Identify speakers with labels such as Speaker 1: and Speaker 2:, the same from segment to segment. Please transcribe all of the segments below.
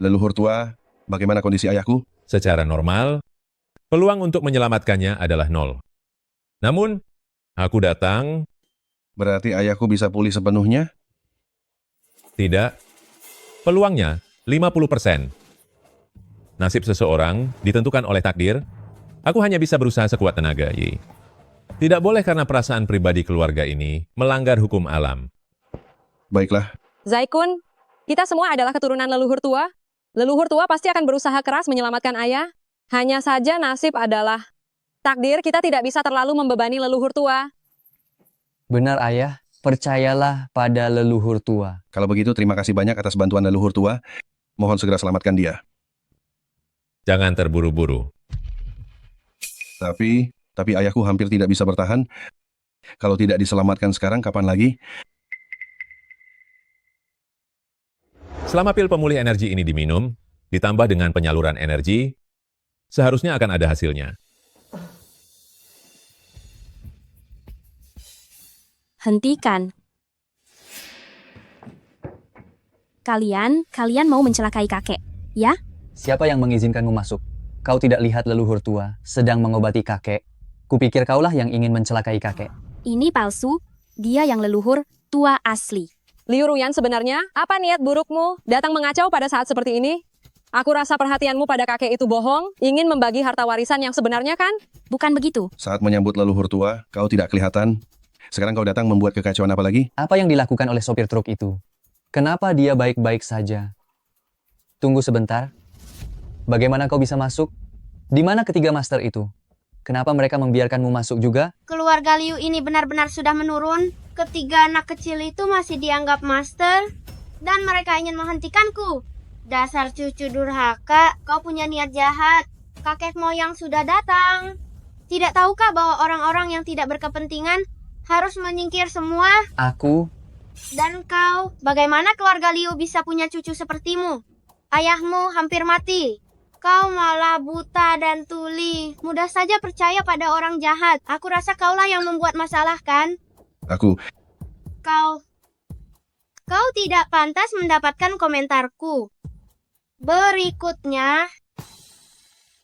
Speaker 1: Leluhur tua, bagaimana kondisi ayahku?
Speaker 2: Secara normal, peluang untuk menyelamatkannya adalah 0. Namun, aku datang,
Speaker 1: Berarti ayahku bisa pulih sepenuhnya?
Speaker 2: tidak, peluangnya 50%. Nasib seseorang ditentukan oleh takdir. Aku hanya bisa berusaha sekuat tenaga, Yi. Tidak boleh karena perasaan pribadi keluarga ini melanggar hukum alam.
Speaker 1: Baiklah,
Speaker 3: Zaikun, kita semua adalah keturunan leluhur tua. Leluhur tua pasti akan berusaha keras menyelamatkan ayah. Hanya saja nasib adalah takdir, kita tidak bisa terlalu membebani leluhur tua.
Speaker 4: Benar ayah, percayalah pada leluhur tua.
Speaker 1: kalau begitu terima kasih banyak atas bantuan leluhur tua. Mohon segera selamatkan dia.
Speaker 2: Jangan terburu-buru.
Speaker 1: Tapi ayahku hampir tidak bisa bertahan. Kalau tidak diselamatkan sekarang, kapan lagi?
Speaker 2: Selama pil pemulih energi ini diminum, ditambah dengan penyaluran energi, seharusnya akan ada hasilnya.
Speaker 5: Hentikan. Kalian mau mencelakai kakek, ya?
Speaker 4: Siapa yang mengizinkanmu masuk? Kau tidak lihat leluhur tua sedang mengobati kakek. Kupikir kaulah yang ingin mencelakai kakek.
Speaker 5: Ini palsu, dia yang leluhur tua asli.
Speaker 3: Liu Ruyan, sebenarnya apa niat burukmu datang mengacau pada saat seperti ini? Aku rasa perhatianmu pada kakek itu bohong, ingin membagi harta warisan yang sebenarnya kan?
Speaker 5: Bukan begitu.
Speaker 1: Saat menyambut leluhur tua, kau tidak kelihatan. Sekarang kau datang membuat kekacauan apa lagi?
Speaker 4: Apa yang dilakukan oleh sopir truk itu? Kenapa dia baik-baik saja? Tunggu sebentar. Bagaimana kau bisa masuk? Di mana ketiga master itu? Kenapa mereka membiarkanmu masuk juga?
Speaker 6: Keluarga Liu ini benar-benar sudah menurun. Ketiga anak kecil itu masih dianggap master. Dan mereka ingin menghentikanku. Dasar cucu durhaka, kau punya niat jahat. Kakek moyang sudah datang. Tidak tahukah bahwa orang-orang yang tidak berkepentingan harus menyingkir semua?
Speaker 4: Aku,
Speaker 6: Dan kau, bagaimana keluarga Liu bisa punya cucu sepertimu? Ayahmu hampir mati. Kau malah buta dan tuli. Mudah saja percaya pada orang jahat. Aku rasa kaulah yang membuat masalah, kan?
Speaker 1: Aku,
Speaker 6: Kau tidak pantas mendapatkan komentarku. Berikutnya,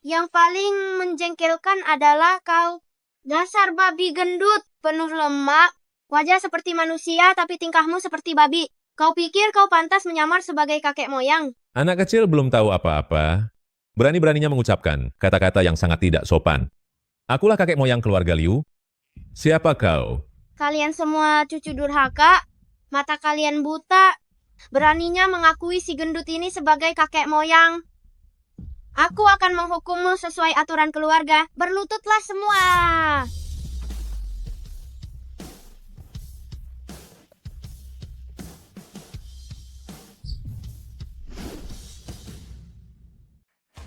Speaker 6: yang paling menjengkelkan adalah kau. Dasar babi gendut, penuh lemak. Wajah seperti manusia, tapi tingkahmu seperti babi. Kau pikir kau pantas menyamar sebagai kakek moyang?
Speaker 2: Anak kecil belum tahu apa-apa, berani-beraninya mengucapkan kata-kata yang sangat tidak sopan. Akulah kakek moyang keluarga Liu. Siapa kau?
Speaker 6: Kalian semua cucu durhaka, mata kalian buta. Beraninya mengakui si gendut ini sebagai kakek moyang. Aku akan menghukummu sesuai aturan keluarga. Berlututlah semua.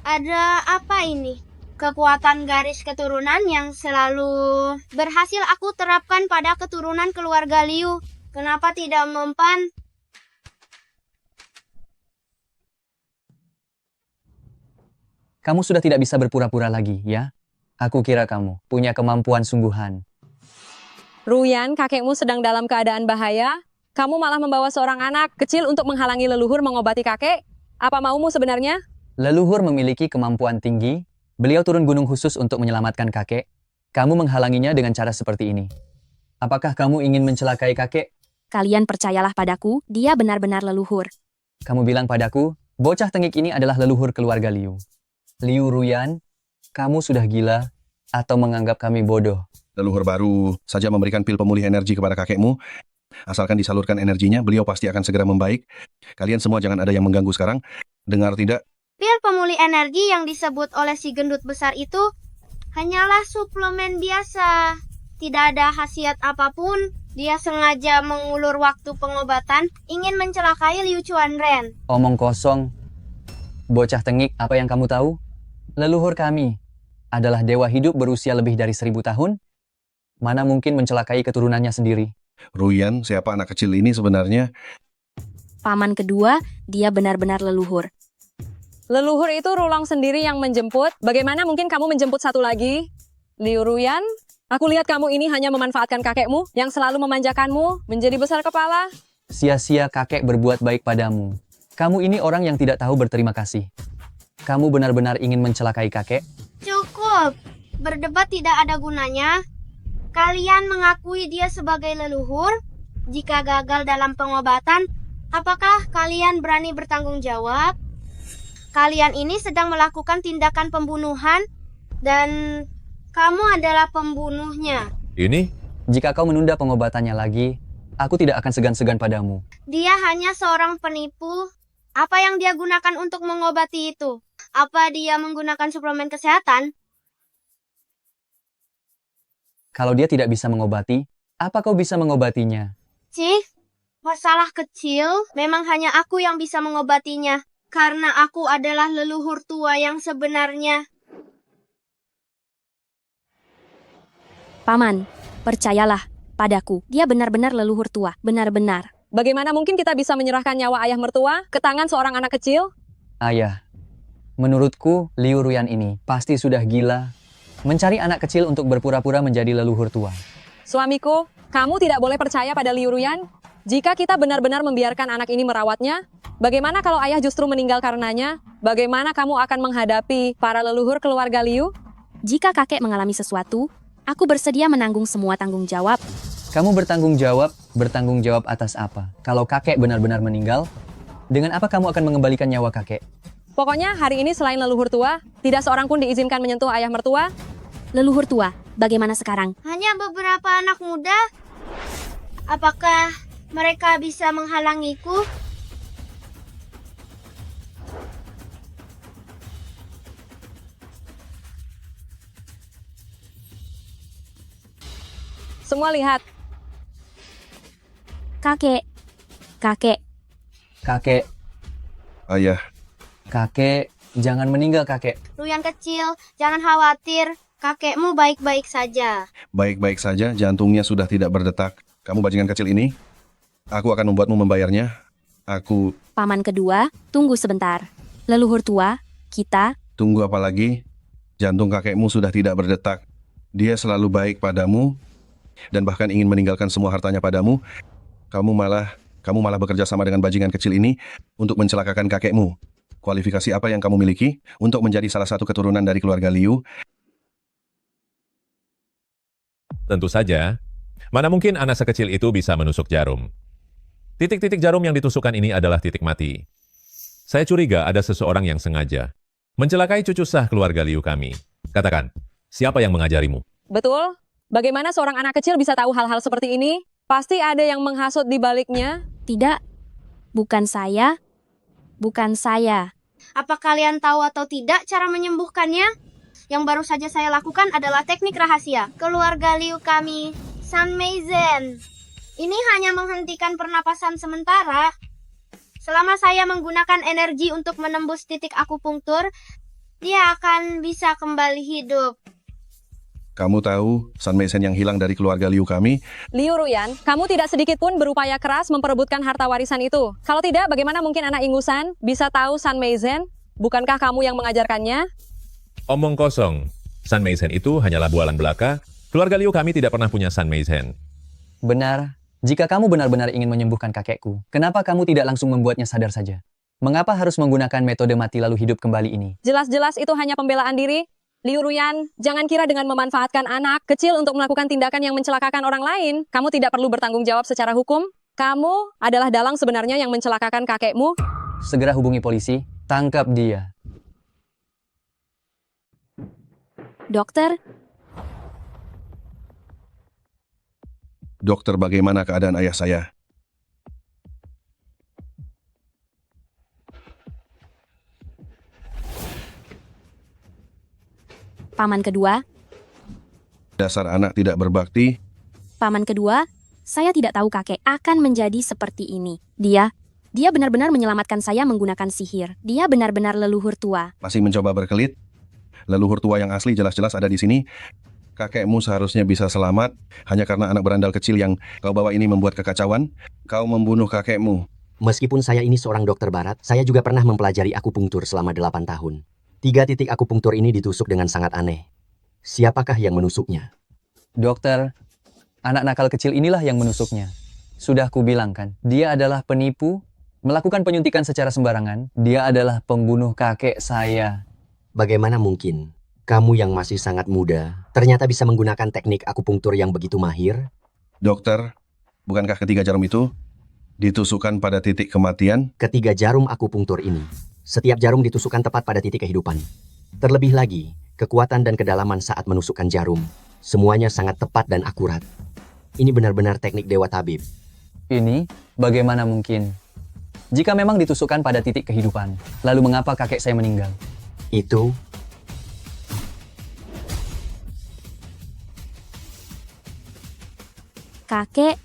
Speaker 6: Ada apa ini? Kekuatan garis keturunan yang selalu berhasil aku terapkan pada keturunan keluarga Liu. Kenapa tidak mempan?
Speaker 4: kamu sudah tidak bisa berpura-pura lagi, ya? Aku kira kamu punya kemampuan sungguhan.
Speaker 3: Ruyan, kakekmu sedang dalam keadaan bahaya. Kamu malah membawa seorang anak kecil untuk menghalangi leluhur mengobati kakek. Apa maumu sebenarnya?
Speaker 4: Leluhur memiliki kemampuan tinggi. Beliau turun gunung khusus untuk menyelamatkan kakek. Kamu menghalanginya dengan cara seperti ini. Apakah kamu ingin mencelakai kakek?
Speaker 5: Kalian percayalah padaku, dia benar-benar leluhur.
Speaker 4: Kamu bilang padaku, bocah tengik ini adalah leluhur keluarga Liu. Liu Ruyan, kamu sudah gila atau menganggap kami bodoh?
Speaker 1: leluhur baru saja memberikan pil pemulih energi kepada kakekmu. Asalkan disalurkan energinya, beliau pasti akan segera membaik. Kalian semua jangan ada yang mengganggu sekarang. Dengar tidak?
Speaker 6: Pil pemulih energi yang disebut oleh si gendut besar itu hanyalah suplemen biasa. Tidak ada khasiat apapun. Dia sengaja mengulur waktu pengobatan, ingin mencelakai Liu Chuanren.
Speaker 4: Omong kosong. Bocah tengik, apa yang kamu tahu? Leluhur kami adalah dewa hidup berusia lebih dari 1000 tahun. Mana mungkin mencelakai keturunannya sendiri?
Speaker 1: Ruyan, siapa anak kecil ini sebenarnya?
Speaker 5: Paman kedua, dia benar-benar leluhur.
Speaker 3: Leluhur itu Rulong sendiri yang menjemput. Bagaimana mungkin kamu menjemput satu lagi? Liu Ruyan, aku lihat kamu ini hanya memanfaatkan kakekmu yang selalu memanjakanmu, menjadi besar kepala.
Speaker 4: Sia-sia kakek berbuat baik padamu. Kamu ini orang yang tidak tahu berterima kasih. Kamu benar-benar ingin mencelakai kakek?
Speaker 6: Cukup. Berdebat tidak ada gunanya. Kalian mengakui dia sebagai leluhur. Jika gagal dalam pengobatan, apakah kalian berani bertanggung jawab? Kalian ini sedang melakukan tindakan pembunuhan dan kamu adalah pembunuhnya.
Speaker 2: Ini?
Speaker 4: Jika kau menunda pengobatannya lagi, aku tidak akan segan-segan padamu.
Speaker 6: Dia hanya seorang penipu. Apa yang dia gunakan untuk mengobati itu? Apa dia menggunakan suplemen kesehatan?
Speaker 4: Kalau dia tidak bisa mengobati, apa kau bisa mengobatinya?
Speaker 6: Cih, masalah kecil. Memang hanya aku yang bisa mengobatinya. Karena aku adalah leluhur tua yang sebenarnya.
Speaker 5: Paman, percayalah padaku. Dia benar-benar leluhur tua. Benar-benar.
Speaker 3: Bagaimana mungkin kita bisa menyerahkan nyawa ayah mertua ke tangan seorang anak kecil?
Speaker 4: Ayah, menurutku Liu Ruyan ini pasti sudah gila. Mencari anak kecil untuk berpura-pura menjadi leluhur tua.
Speaker 3: Suamiku, kamu tidak boleh percaya pada Liu Ruyan. Jika kita benar-benar membiarkan anak ini merawatnya, bagaimana kalau ayah justru meninggal karenanya? Bagaimana kamu akan menghadapi para leluhur keluarga Liu?
Speaker 5: Jika kakek mengalami sesuatu, aku bersedia menanggung semua tanggung jawab.
Speaker 4: Kamu bertanggung jawab atas apa? Kalau kakek benar-benar meninggal, dengan apa kamu akan mengembalikan nyawa kakek?
Speaker 3: Pokoknya hari ini selain leluhur tua, tidak seorang pun diizinkan menyentuh ayah mertua.
Speaker 5: Leluhur tua, bagaimana sekarang?
Speaker 6: Hanya beberapa anak muda. Apakah mereka bisa menghalangiku?
Speaker 3: Semua lihat,
Speaker 5: Kakek. Kakek.
Speaker 4: Kakek,
Speaker 1: Ayah,
Speaker 4: kakek, jangan meninggal kakek.
Speaker 6: Ruyan kecil, jangan khawatir. Kakekmu baik-baik saja.
Speaker 1: baik-baik saja, jantungnya sudah tidak berdetak. Kamu bajingan kecil ini, aku akan membuatmu membayarnya. Aku
Speaker 5: Paman kedua, tunggu sebentar. Leluhur tua, kita.
Speaker 1: tunggu apa lagi? Jantung kakekmu sudah tidak berdetak. Dia selalu baik padamu dan bahkan ingin meninggalkan semua hartanya padamu. Kamu malah bekerja sama dengan bajingan kecil ini untuk mencelakakan kakekmu. Kualifikasi apa yang kamu miliki untuk menjadi salah satu keturunan dari keluarga Liu?
Speaker 2: Tentu saja. Mana mungkin anak sekecil itu bisa menusuk jarum? Titik-titik jarum yang ditusukkan ini adalah titik mati. Saya curiga ada seseorang yang sengaja mencelakai cucu sah keluarga Liu kami. Katakan, siapa yang mengajarimu?
Speaker 3: betul? Bagaimana seorang anak kecil bisa tahu hal-hal seperti ini? Pasti ada yang menghasut di baliknya.
Speaker 5: Tidak. Bukan saya. Bukan saya.
Speaker 6: Apa kalian tahu atau tidak cara menyembuhkannya? Yang baru saja saya lakukan adalah teknik rahasia. Keluarga Liu kami, San Meizen. Ini hanya menghentikan pernapasan sementara. Selama saya menggunakan energi untuk menembus titik akupunktur, dia akan bisa kembali hidup.
Speaker 1: Kamu tahu, San Meizen yang hilang dari keluarga Liu kami,
Speaker 3: Liu Ruyan, kamu tidak sedikit pun berupaya keras memperebutkan harta warisan itu. Kalau tidak, bagaimana mungkin anak ingusan bisa tahu San Meizen? Bukankah kamu yang mengajarkannya?
Speaker 2: Omong kosong. San Meizen itu hanyalah bualan belaka. Keluarga Liu kami tidak pernah punya San Meizen.
Speaker 4: Benar, jika kamu benar-benar ingin menyembuhkan kakekku, kenapa kamu tidak langsung membuatnya sadar saja? Mengapa harus menggunakan metode mati lalu hidup kembali ini?
Speaker 3: Jelas-jelas itu hanya pembelaan diri. Liu Ruyan, jangan kira dengan memanfaatkan anak kecil untuk melakukan tindakan yang mencelakakan orang lain, kamu tidak perlu bertanggung jawab secara hukum. Kamu adalah dalang sebenarnya yang mencelakakan kakekmu.
Speaker 4: Segera hubungi polisi, tangkap dia.
Speaker 5: Dokter,
Speaker 1: dokter bagaimana keadaan ayah saya?
Speaker 5: paman kedua.
Speaker 1: Dasar anak tidak berbakti,
Speaker 5: Paman kedua, saya tidak tahu kakek akan menjadi seperti ini. Dia benar-benar menyelamatkan saya menggunakan sihir. Dia benar-benar leluhur tua.
Speaker 1: masih mencoba berkelit. Leluhur tua yang asli jelas-jelas ada di sini. Kakekmu seharusnya bisa selamat, hanya karena anak berandal kecil yang kau bawa ini membuat kekacauan. Kau membunuh kakekmu.
Speaker 7: Meskipun saya ini seorang dokter barat, saya juga pernah mempelajari akupunktur selama 8 tahun. 3 titik akupunktur ini ditusuk dengan sangat aneh. Siapakah yang menusuknya?
Speaker 4: Dokter, anak nakal kecil inilah yang menusuknya. Sudah kubilang kan, dia adalah penipu. melakukan penyuntikan secara sembarangan. Dia adalah pembunuh kakek saya.
Speaker 7: Bagaimana mungkin kamu yang masih sangat muda ternyata bisa menggunakan teknik akupunktur yang begitu mahir?
Speaker 1: Dokter, bukankah ketiga jarum itu ditusukkan pada titik kematian?
Speaker 7: Ketiga jarum akupunktur ini, setiap jarum ditusukkan tepat pada titik kehidupan. Terlebih lagi, kekuatan dan kedalaman saat menusukkan jarum, semuanya sangat tepat dan akurat. Ini benar-benar teknik Dewa Tabib.
Speaker 4: Ini bagaimana mungkin? Jika memang ditusukkan pada titik kehidupan, lalu mengapa kakek saya meninggal?
Speaker 7: Itu
Speaker 5: Kakek,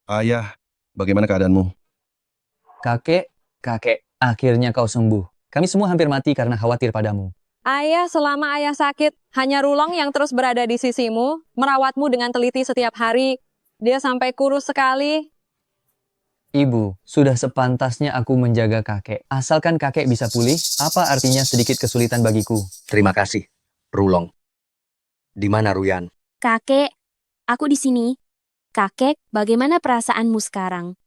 Speaker 1: Ayah, bagaimana keadaanmu?
Speaker 4: Kakek, akhirnya kau sembuh. Kami semua hampir mati karena khawatir padamu.
Speaker 3: Ayah, selama ayah sakit, hanya Rulong yang terus berada di sisimu, merawatmu dengan teliti setiap hari. Dia sampai kurus sekali.
Speaker 4: Ibu, sudah sepantasnya aku menjaga kakek. Asalkan kakek bisa pulih, apa artinya sedikit kesulitan bagiku?
Speaker 7: terima kasih, Rulong. Di mana Ruyan?
Speaker 5: kakek, aku di sini. Kakek, bagaimana perasaanmu sekarang?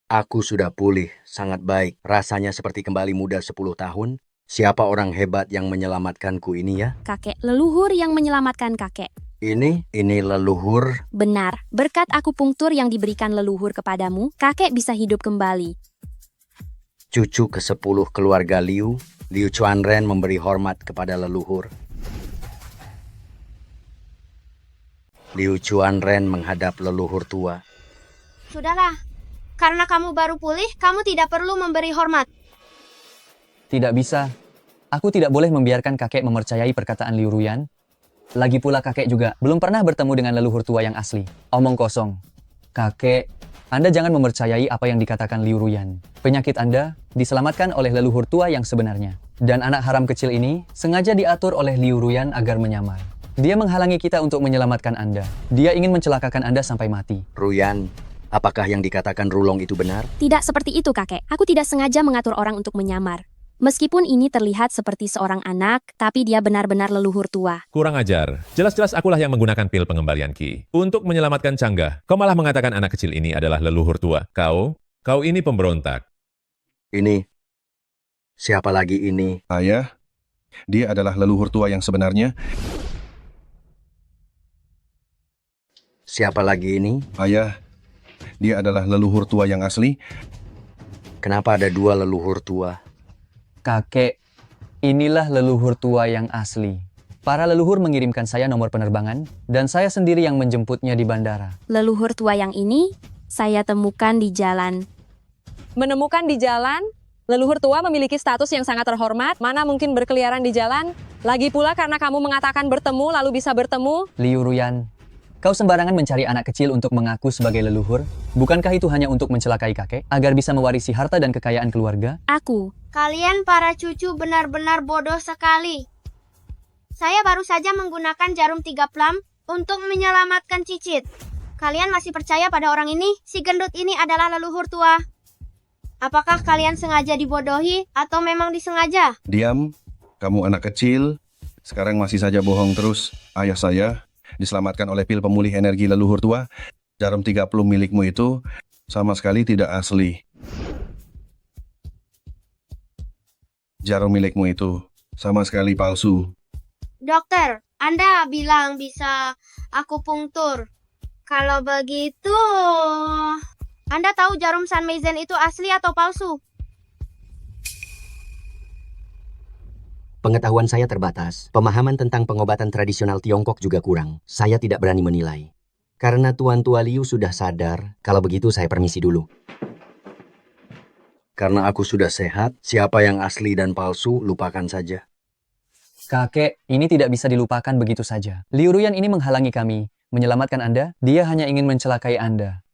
Speaker 7: Aku sudah pulih, sangat baik. Rasanya seperti kembali muda 10 tahun. Siapa orang hebat yang menyelamatkanku ini ya?
Speaker 5: Kakek, leluhur yang menyelamatkan kakek.
Speaker 7: Ini leluhur.
Speaker 5: Benar, berkat akupunktur yang diberikan leluhur kepadamu, kakek bisa hidup kembali.
Speaker 7: Cucu ke-10 keluarga Liu Chuanren memberi hormat kepada leluhur. Liu Chuanren menghadap leluhur tua.
Speaker 6: Sudahlah, karena kamu baru pulih, kamu tidak perlu memberi hormat.
Speaker 4: Tidak bisa. Aku tidak boleh membiarkan kakek mempercayai perkataan Liu Ruyan. Lagi pula kakek juga belum pernah bertemu dengan leluhur tua yang asli. Omong kosong. Kakek, Anda jangan mempercayai apa yang dikatakan Liu Ruyan. Penyakit Anda diselamatkan oleh leluhur tua yang sebenarnya. Dan anak haram kecil ini sengaja diatur oleh Liu Ruyan agar menyamar. Dia menghalangi kita untuk menyelamatkan Anda. Dia ingin mencelakakan Anda sampai mati.
Speaker 7: Ruyan, apakah yang dikatakan Rulong itu benar?
Speaker 5: Tidak seperti itu, kakek. Aku tidak sengaja mengatur orang untuk menyamar. Meskipun ini terlihat seperti seorang anak, tapi dia benar-benar leluhur tua.
Speaker 2: Kurang ajar. Jelas-jelas akulah yang menggunakan pil pengembalian Ki. Untuk menyelamatkan Canggah, kau malah mengatakan anak kecil ini adalah leluhur tua. Kau ini pemberontak.
Speaker 7: Ini, siapa lagi ini?
Speaker 1: Ayah, dia adalah leluhur tua yang sebenarnya.
Speaker 7: Siapa lagi ini?
Speaker 1: Ayah, dia adalah leluhur tua yang asli.
Speaker 7: Kenapa ada 2 leluhur tua?
Speaker 4: Kakek, inilah leluhur tua yang asli. Para leluhur mengirimkan saya nomor penerbangan, dan saya sendiri yang menjemputnya di bandara.
Speaker 5: Leluhur tua yang ini, saya temukan di jalan.
Speaker 3: Menemukan di jalan, leluhur tua memiliki status yang sangat terhormat, mana mungkin berkeliaran di jalan. Lagi pula karena kamu mengatakan bertemu lalu bisa bertemu.
Speaker 4: Liu Ruyan, kau sembarangan mencari anak kecil untuk mengaku sebagai leluhur? Bukankah itu hanya untuk mencelakai kakek, agar bisa mewarisi harta dan kekayaan keluarga?
Speaker 6: Kalian para cucu benar-benar bodoh sekali. Saya baru saja menggunakan jarum 3 plum untuk menyelamatkan Cicit. Kalian masih percaya pada orang ini? Si gendut ini adalah leluhur tua. Apakah kalian sengaja dibodohi atau memang disengaja?
Speaker 1: Diam, kamu anak kecil. Sekarang masih saja bohong terus. Ayah saya diselamatkan oleh pil pemulih energi leluhur tua. Jarum 30 milikmu itu sama sekali tidak asli. Jarum milikmu itu sama sekali palsu.
Speaker 6: Dokter, Anda bilang bisa akupunktur. Kalau begitu, Anda tahu jarum San Meizen itu asli atau palsu?
Speaker 7: Pengetahuan saya terbatas. Pemahaman tentang pengobatan tradisional Tiongkok juga kurang. Saya tidak berani menilai. Karena Tuan Tua Liu sudah sadar, kalau begitu saya permisi dulu. Karena aku sudah sehat, siapa yang asli dan palsu, lupakan saja.
Speaker 4: Kakek, ini tidak bisa dilupakan begitu saja. Liu Ruyan ini menghalangi kami menyelamatkan Anda. Dia hanya ingin mencelakai Anda.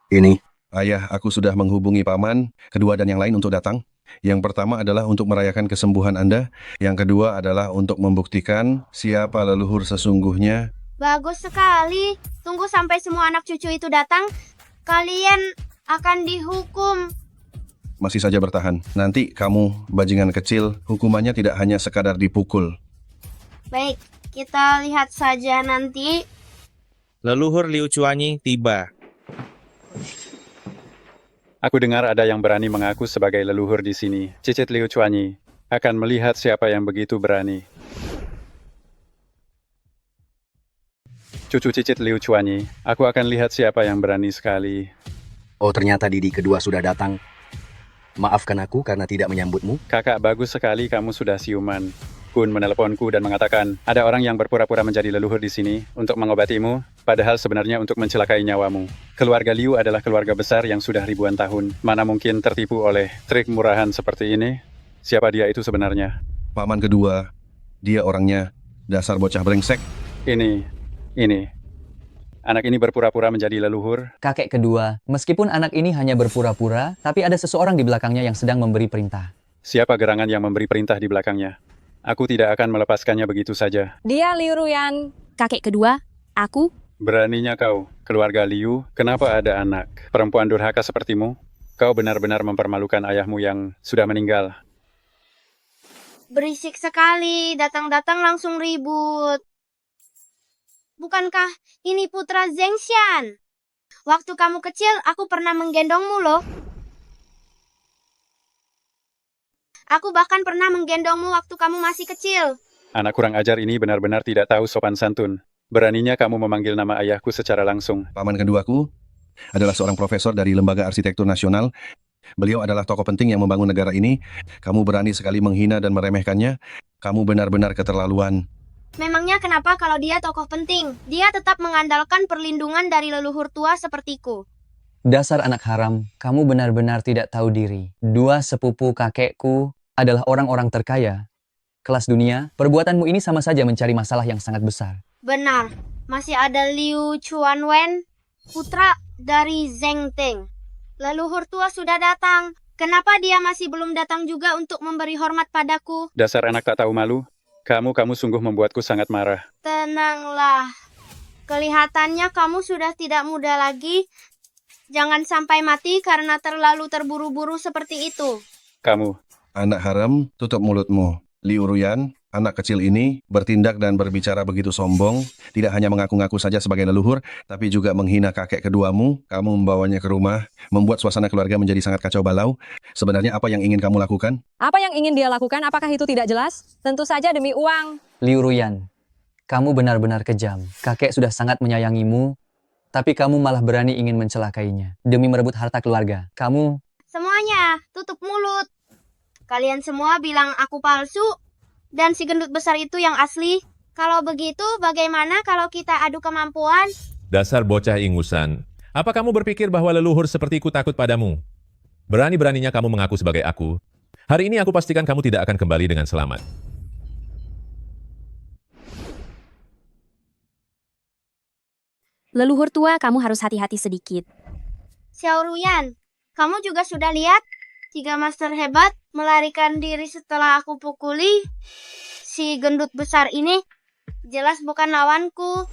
Speaker 7: Ini,
Speaker 1: Ayah, aku sudah menghubungi paman, kedua dan yang lain untuk datang. Yang pertama adalah untuk merayakan kesembuhan Anda. Yang kedua adalah untuk membuktikan siapa leluhur sesungguhnya.
Speaker 6: Bagus sekali. Tunggu sampai semua anak cucu itu datang. Kalian akan dihukum.
Speaker 1: Masih saja bertahan. Nanti kamu, bajingan kecil, hukumannya tidak hanya sekadar dipukul.
Speaker 6: Baik, Kita lihat saja nanti.
Speaker 8: Leluhur Liu Chuanyi tiba.
Speaker 9: Aku dengar ada yang berani mengaku sebagai leluhur di sini. Cicit Liu Chuanyi akan melihat siapa yang begitu berani. Cucu Cicit Liu Chuanyi, aku akan lihat siapa yang berani sekali.
Speaker 7: Oh, ternyata Didi kedua sudah datang. Maafkan aku karena tidak menyambutmu.
Speaker 9: Kakak, bagus sekali kamu sudah siuman. Kun meneleponku dan mengatakan, ada orang yang berpura-pura menjadi leluhur di sini untuk mengobatimu, padahal sebenarnya untuk mencelakai nyawamu. Keluarga Liu adalah keluarga besar yang sudah ribuan tahun. Mana mungkin tertipu oleh trik murahan seperti ini? Siapa dia itu sebenarnya?
Speaker 1: Paman kedua, dia orangnya. Dasar bocah brengsek.
Speaker 9: Ini. Anak ini berpura-pura menjadi leluhur.
Speaker 4: Kakek kedua, meskipun anak ini hanya berpura-pura, tapi ada seseorang di belakangnya yang sedang memberi perintah.
Speaker 9: Siapa gerangan yang memberi perintah di belakangnya? Aku tidak akan melepaskannya begitu saja.
Speaker 3: Dia Liu Ruyan.
Speaker 5: Kakek kedua, aku,
Speaker 9: Beraninya kau, keluarga Liu, kenapa ada anak? Perempuan durhaka sepertimu? Kau benar-benar mempermalukan ayahmu yang sudah meninggal.
Speaker 6: Berisik sekali, datang-datang langsung ribut. Bukankah ini putra Zhengxian? Waktu kamu kecil, aku pernah menggendongmu loh. Aku bahkan pernah menggendongmu waktu kamu masih kecil.
Speaker 9: Anak kurang ajar ini benar-benar tidak tahu sopan santun. Beraninya kamu memanggil nama ayahku secara langsung.
Speaker 1: Paman keduaku adalah seorang profesor dari Lembaga Arsitektur Nasional. Beliau adalah tokoh penting yang membangun negara ini. Kamu berani sekali menghina dan meremehkannya. Kamu benar-benar keterlaluan.
Speaker 6: Memangnya kenapa kalau dia tokoh penting? Dia tetap mengandalkan perlindungan dari leluhur tua sepertiku.
Speaker 4: Dasar anak haram, kamu benar-benar tidak tahu diri. Dua sepupu kakekku adalah orang-orang terkaya. Kelas dunia, perbuatanmu ini sama saja mencari masalah yang sangat besar.
Speaker 6: Benar, masih ada Liu Chuanwen, putra dari Zheng Teng. Leluhur tua sudah datang. Kenapa dia masih belum datang juga untuk memberi hormat padaku?
Speaker 9: Dasar anak tak tahu malu. Kamu sungguh membuatku sangat marah.
Speaker 6: Tenanglah. Kelihatannya kamu sudah tidak muda lagi. Jangan sampai mati karena terlalu terburu-buru seperti itu.
Speaker 9: Kamu,
Speaker 1: Anak haram, tutup mulutmu. Liu Ruyan, anak kecil ini bertindak dan berbicara begitu sombong, tidak hanya mengaku-ngaku saja sebagai leluhur, tapi juga menghina kakek keduamu. Kamu membawanya ke rumah, membuat suasana keluarga menjadi sangat kacau balau. Sebenarnya apa yang ingin kamu lakukan?
Speaker 3: Apa yang ingin dia lakukan? Apakah itu tidak jelas? Tentu saja demi uang.
Speaker 4: Liu Ruyan, kamu benar-benar kejam. Kakek sudah sangat menyayangimu, tapi kamu malah berani ingin mencelakainya. Demi merebut harta keluarga, kamu...
Speaker 6: Semuanya, tutup mulut. Kalian semua bilang aku palsu, dan si gendut besar itu yang asli. Kalau begitu, bagaimana kalau kita adu kemampuan?
Speaker 2: Dasar bocah ingusan. Apa kamu berpikir bahwa leluhur sepertiku takut padamu? Berani-beraninya kamu mengaku sebagai aku. Hari ini aku pastikan kamu tidak akan kembali dengan selamat.
Speaker 5: leluhur tua, kamu harus hati-hati sedikit.
Speaker 6: Xiao Ruyan, kamu juga sudah lihat? 3 master hebat melarikan diri setelah aku pukuli. Si gendut besar ini jelas bukan lawanku.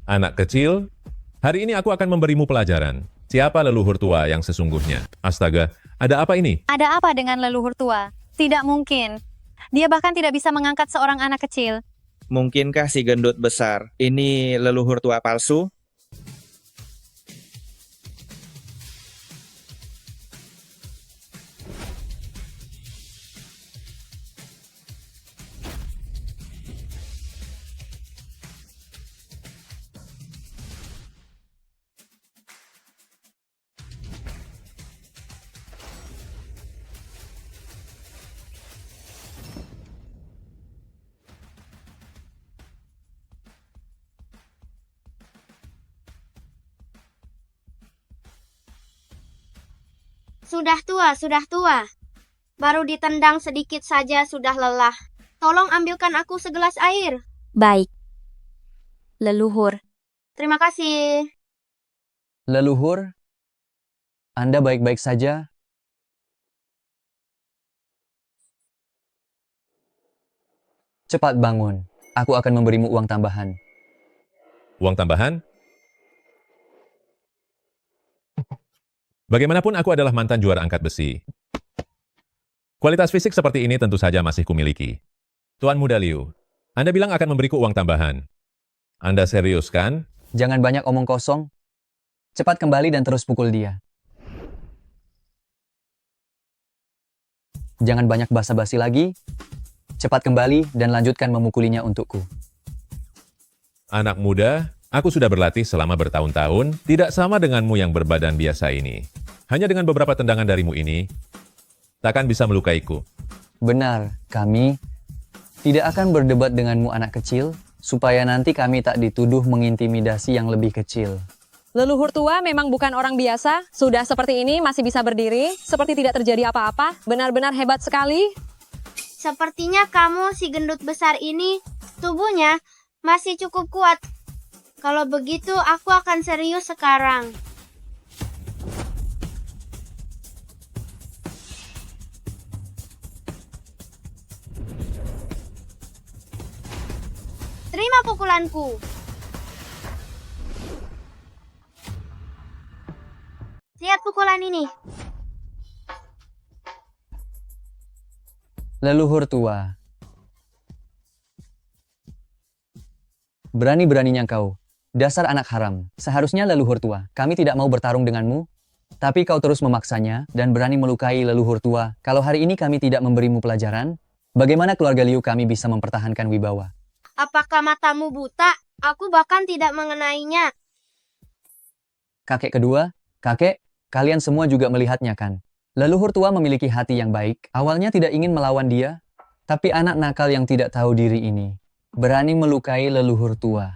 Speaker 2: Anak kecil, hari ini aku akan memberimu pelajaran. Siapa leluhur tua yang sesungguhnya? Astaga, ada apa ini?
Speaker 10: Ada apa dengan leluhur tua? Tidak mungkin. Dia bahkan tidak bisa mengangkat seorang anak kecil.
Speaker 8: Mungkinkah si gendut besar ini leluhur tua palsu?
Speaker 6: Sudah tua. Baru ditendang sedikit saja sudah lelah. Tolong ambilkan aku segelas air.
Speaker 5: Baik. Leluhur,
Speaker 6: Terima kasih.
Speaker 4: Leluhur, Anda baik-baik saja? Cepat bangun. Aku akan memberimu uang tambahan.
Speaker 2: Uang tambahan? Bagaimanapun aku adalah mantan juara angkat besi. Kualitas fisik seperti ini tentu saja masih kumiliki. Tuan Muda Liu, Anda bilang akan memberiku uang tambahan. Anda serius kan?
Speaker 4: Jangan banyak omong kosong. Cepat kembali dan terus pukul dia. Jangan banyak basa-basi lagi. Cepat kembali dan lanjutkan memukulinya untukku.
Speaker 2: Anak muda, aku sudah berlatih selama bertahun-tahun, tidak sama denganmu yang berbadan biasa ini. Hanya dengan beberapa tendangan darimu ini, takkan bisa melukaiku.
Speaker 4: Benar, kami tidak akan berdebat denganmu anak kecil, supaya nanti kami tak dituduh mengintimidasi yang lebih kecil.
Speaker 3: Leluhur tua memang bukan orang biasa. Sudah seperti ini masih bisa berdiri, seperti tidak terjadi apa-apa. Benar-benar hebat sekali.
Speaker 6: Sepertinya kamu, si gendut besar ini, tubuhnya masih cukup kuat. Kalau begitu, aku akan serius sekarang. Terima pukulanku. Lihat pukulan ini.
Speaker 4: Leluhur tua. Berani-beraninya kau. Dasar anak haram. Seharusnya leluhur tua. Kami tidak mau bertarung denganmu. Tapi kau terus memaksanya dan berani melukai leluhur tua. Kalau hari ini kami tidak memberimu pelajaran, bagaimana keluarga Liu kami bisa mempertahankan wibawa?
Speaker 6: Apakah matamu buta? Aku bahkan tidak mengenainya.
Speaker 4: Kakek kedua, kakek, kalian semua juga melihatnya kan? Leluhur tua memiliki hati yang baik. Awalnya tidak ingin melawan dia, tapi anak nakal yang tidak tahu diri ini berani melukai leluhur tua.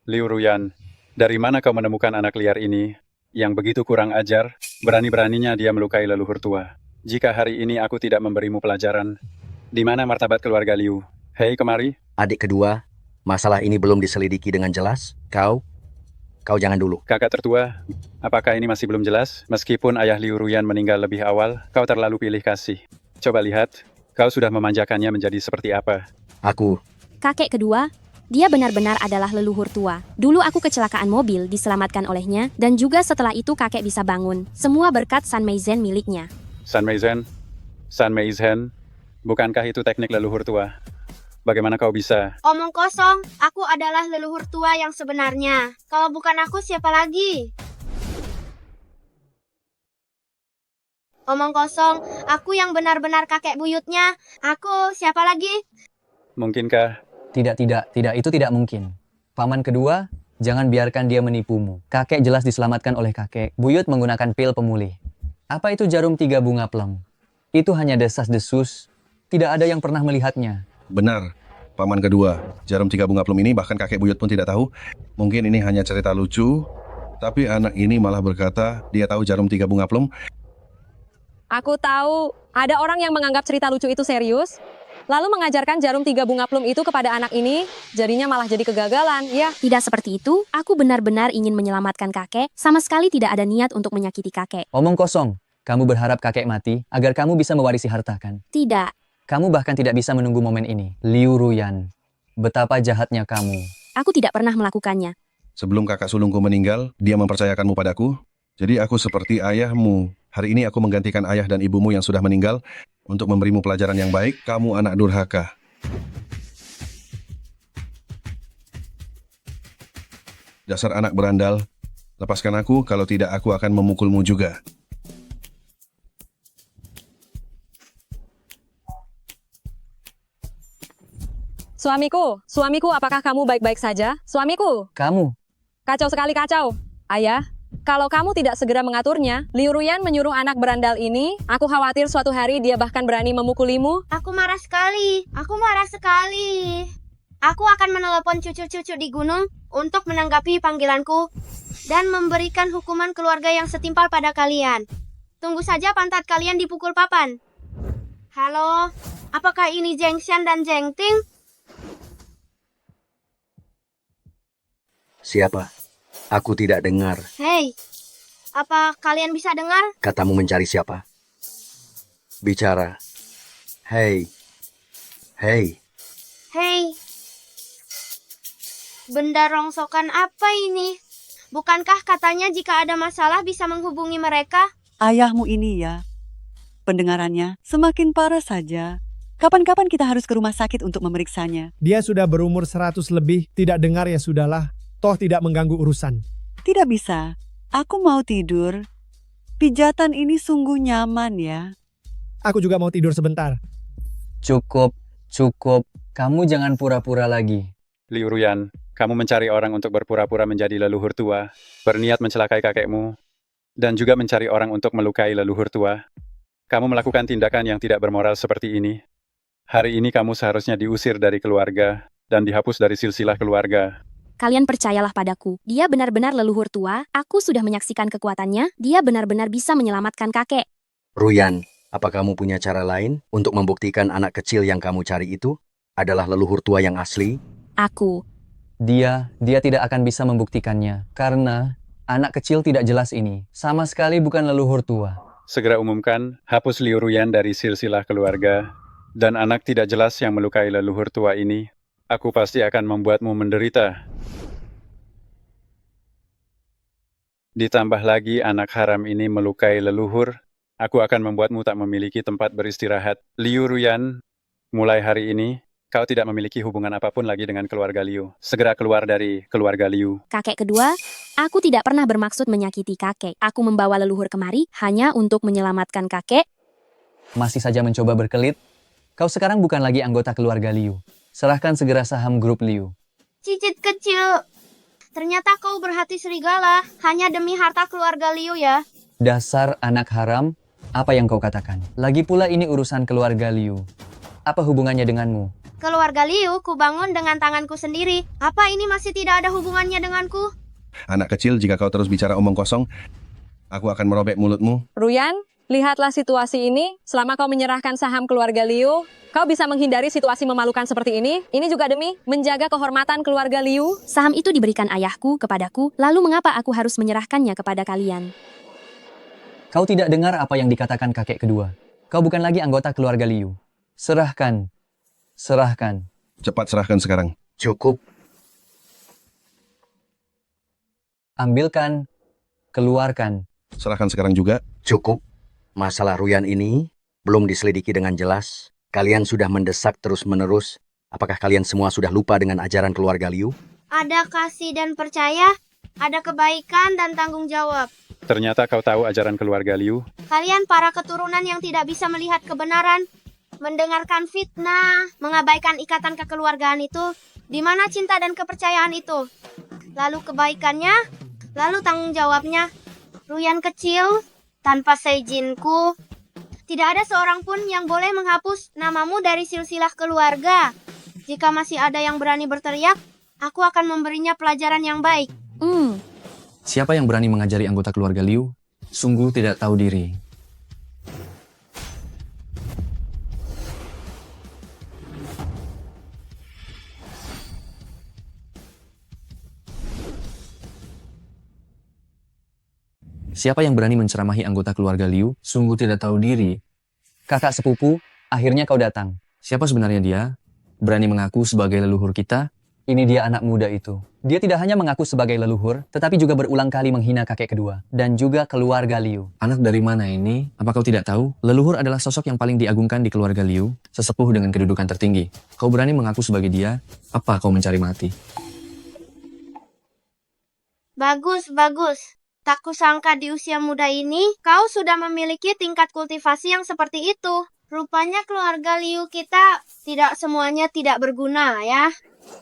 Speaker 9: Liu Ruyan, dari mana kau menemukan anak liar ini yang begitu kurang ajar, berani-beraninya dia melukai leluhur tua? Jika hari ini aku tidak memberimu pelajaran, di mana martabat keluarga Liu? Hei, kemari.
Speaker 7: Adik kedua, masalah ini belum diselidiki dengan jelas. Kau jangan dulu.
Speaker 9: Kakak tertua, apakah ini masih belum jelas? Meskipun ayah Liu Ruyan meninggal lebih awal, kau terlalu pilih kasih. Coba lihat, kau sudah memanjakannya menjadi seperti apa.
Speaker 7: Aku,
Speaker 5: Kakek kedua, dia benar-benar adalah leluhur tua. Dulu aku kecelakaan mobil diselamatkan olehnya, dan juga setelah itu kakek bisa bangun. Semua berkat San Meizen miliknya.
Speaker 9: San Meizen, bukankah itu teknik leluhur tua? Bagaimana kau bisa?
Speaker 6: Omong kosong, aku adalah leluhur tua yang sebenarnya. Kalau bukan aku, siapa lagi? Omong kosong, aku yang benar-benar kakek buyutnya. Aku, siapa lagi?
Speaker 9: Mungkinkah?
Speaker 4: Tidak, itu tidak mungkin. Paman kedua, jangan biarkan dia menipumu. Kakek jelas diselamatkan oleh kakek buyut menggunakan pil pemulih. Apa itu jarum 3 bunga plum? Itu hanya desas-desus. Tidak ada yang pernah melihatnya.
Speaker 1: Benar, paman kedua. Jarum 3 bunga plum ini bahkan kakek buyut pun tidak tahu. Mungkin ini hanya cerita lucu, tapi anak ini malah berkata dia tahu jarum 3 bunga plum.
Speaker 3: Aku tahu, ada orang yang menganggap cerita lucu itu serius, lalu mengajarkan jarum 3 bunga plum itu kepada anak ini, jadinya malah jadi kegagalan, ya.
Speaker 5: Tidak seperti itu, aku benar-benar ingin menyelamatkan kakek, sama sekali tidak ada niat untuk menyakiti kakek.
Speaker 4: Omong kosong. Kamu berharap kakek mati agar kamu bisa mewarisi harta kan?
Speaker 5: Tidak.
Speaker 4: Kamu bahkan tidak bisa menunggu momen ini. Liu Ruyan, betapa jahatnya kamu.
Speaker 5: Aku tidak pernah melakukannya.
Speaker 1: Sebelum kakak sulungku meninggal, dia mempercayakanmu padaku. Jadi aku seperti ayahmu. Hari ini aku menggantikan ayah dan ibumu yang sudah meninggal untuk memberimu pelajaran yang baik. Kamu anak durhaka. Dasar anak berandal. Lepaskan aku, kalau tidak aku akan memukulmu juga.
Speaker 3: Suamiku, apakah kamu baik-baik saja? Suamiku,
Speaker 4: Kamu,
Speaker 3: kacau sekali kacau. Ayah, kalau kamu tidak segera mengaturnya, Liu Ruyan menyuruh anak berandal ini, aku khawatir suatu hari dia bahkan berani memukulimu.
Speaker 6: Aku marah sekali. Aku akan menelepon cucu-cucu di gunung untuk menanggapi panggilanku dan memberikan hukuman keluarga yang setimpal pada kalian. Tunggu saja pantat kalian dipukul papan. Halo, apakah ini Zheng Xian dan Zheng Ting?
Speaker 7: siapa? Aku tidak dengar.
Speaker 6: Hei, apa kalian bisa dengar?
Speaker 7: Katamu mencari siapa? Bicara. Hei. Hei.
Speaker 6: Hei, benda rongsokan apa ini? Bukankah katanya jika ada masalah bisa menghubungi mereka?
Speaker 11: Ayahmu ini ya, pendengarannya semakin parah saja. Kapan-kapan kita harus ke rumah sakit untuk memeriksanya.
Speaker 12: Dia sudah berumur 100 lebih, tidak dengar ya sudahlah. Toh tidak mengganggu urusan.
Speaker 11: Tidak bisa. Aku mau tidur. Pijatan ini sungguh nyaman ya.
Speaker 12: Aku juga mau tidur sebentar.
Speaker 4: Cukup, cukup. Kamu jangan pura-pura lagi.
Speaker 9: Liu Ruyan, kamu mencari orang untuk berpura-pura menjadi leluhur tua, berniat mencelakai kakekmu, dan juga mencari orang untuk melukai leluhur tua. Kamu melakukan tindakan yang tidak bermoral seperti ini. Hari ini kamu seharusnya diusir dari keluarga dan dihapus dari silsilah keluarga.
Speaker 5: Kalian percayalah padaku, dia benar-benar leluhur tua, aku sudah menyaksikan kekuatannya, dia benar-benar bisa menyelamatkan kakek.
Speaker 7: Ruyan, apa kamu punya cara lain untuk membuktikan anak kecil yang kamu cari itu adalah leluhur tua yang asli?
Speaker 5: Aku.
Speaker 4: Dia tidak akan bisa membuktikannya, karena anak kecil tidak jelas ini. Sama sekali bukan leluhur tua.
Speaker 9: Segera umumkan, hapus Liu Ruyan dari silsilah keluarga, dan anak tidak jelas yang melukai leluhur tua ini. Aku pasti akan membuatmu menderita. Ditambah lagi anak haram ini melukai leluhur, aku akan membuatmu tak memiliki tempat beristirahat. Liu Ruyan, mulai hari ini, kau tidak memiliki hubungan apapun lagi dengan keluarga Liu. Segera keluar dari keluarga Liu.
Speaker 5: Kakek kedua, aku tidak pernah bermaksud menyakiti kakek. Aku membawa leluhur kemari hanya untuk menyelamatkan kakek.
Speaker 4: Masih saja mencoba berkelit? Kau sekarang bukan lagi anggota keluarga Liu. Serahkan segera saham grup Liu.
Speaker 6: Cicit kecil, ternyata kau berhati serigala hanya demi harta keluarga Liu ya.
Speaker 4: Dasar anak haram, apa yang kau katakan? Lagi pula ini urusan keluarga Liu. Apa hubungannya denganmu?
Speaker 6: Keluarga Liu kubangun dengan tanganku sendiri. Apa ini masih tidak ada hubungannya denganku?
Speaker 1: Anak kecil, jika kau terus bicara omong kosong, aku akan merobek mulutmu.
Speaker 3: Ruyan, lihatlah situasi ini. Selama kau menyerahkan saham keluarga Liu, kau bisa menghindari situasi memalukan seperti ini. Ini juga demi menjaga kehormatan keluarga Liu.
Speaker 5: Saham itu diberikan ayahku kepadaku, lalu mengapa aku harus menyerahkannya kepada kalian?
Speaker 4: Kau tidak dengar apa yang dikatakan kakek kedua. Kau bukan lagi anggota keluarga Liu. Serahkan. Serahkan.
Speaker 1: Cepat serahkan sekarang.
Speaker 7: Cukup.
Speaker 4: Ambilkan. Keluarkan.
Speaker 1: Serahkan sekarang juga.
Speaker 7: Cukup. Masalah Ruyan ini belum diselidiki dengan jelas. Kalian sudah mendesak terus-menerus. Apakah kalian semua sudah lupa dengan ajaran keluarga Liu?
Speaker 6: Ada kasih dan percaya, ada kebaikan dan tanggung jawab.
Speaker 9: Ternyata kau tahu ajaran keluarga Liu.
Speaker 6: Kalian para keturunan yang tidak bisa melihat kebenaran, mendengarkan fitnah, mengabaikan ikatan kekeluargaan itu, di mana cinta dan kepercayaan itu? Lalu kebaikannya, lalu tanggung jawabnya. Ruyan kecil, tanpa seizinku, tidak ada seorang pun yang boleh menghapus namamu dari silsilah keluarga. Jika masih ada yang berani berteriak, aku akan memberinya pelajaran yang baik.
Speaker 4: Siapa yang berani mengajari anggota keluarga Liu? Sungguh tidak tahu diri. Siapa yang berani menceramahi anggota keluarga Liu? Sungguh tidak tahu diri. Kakak sepupu, akhirnya kau datang. Siapa sebenarnya dia? Berani mengaku sebagai leluhur kita? Ini dia anak muda itu. Dia tidak hanya mengaku sebagai leluhur, tetapi juga berulang kali menghina kakek kedua. Dan juga keluarga Liu. Anak dari mana ini? Apa kau tidak tahu? Leluhur adalah sosok yang paling diagungkan di keluarga Liu. Sesepuh dengan kedudukan tertinggi. Kau berani mengaku sebagai dia? Apa kau mencari mati?
Speaker 6: Bagus, bagus. Tak kusangka di usia muda ini, kau sudah memiliki tingkat kultivasi yang seperti itu. Rupanya keluarga Liu kita tidak semuanya tidak berguna ya.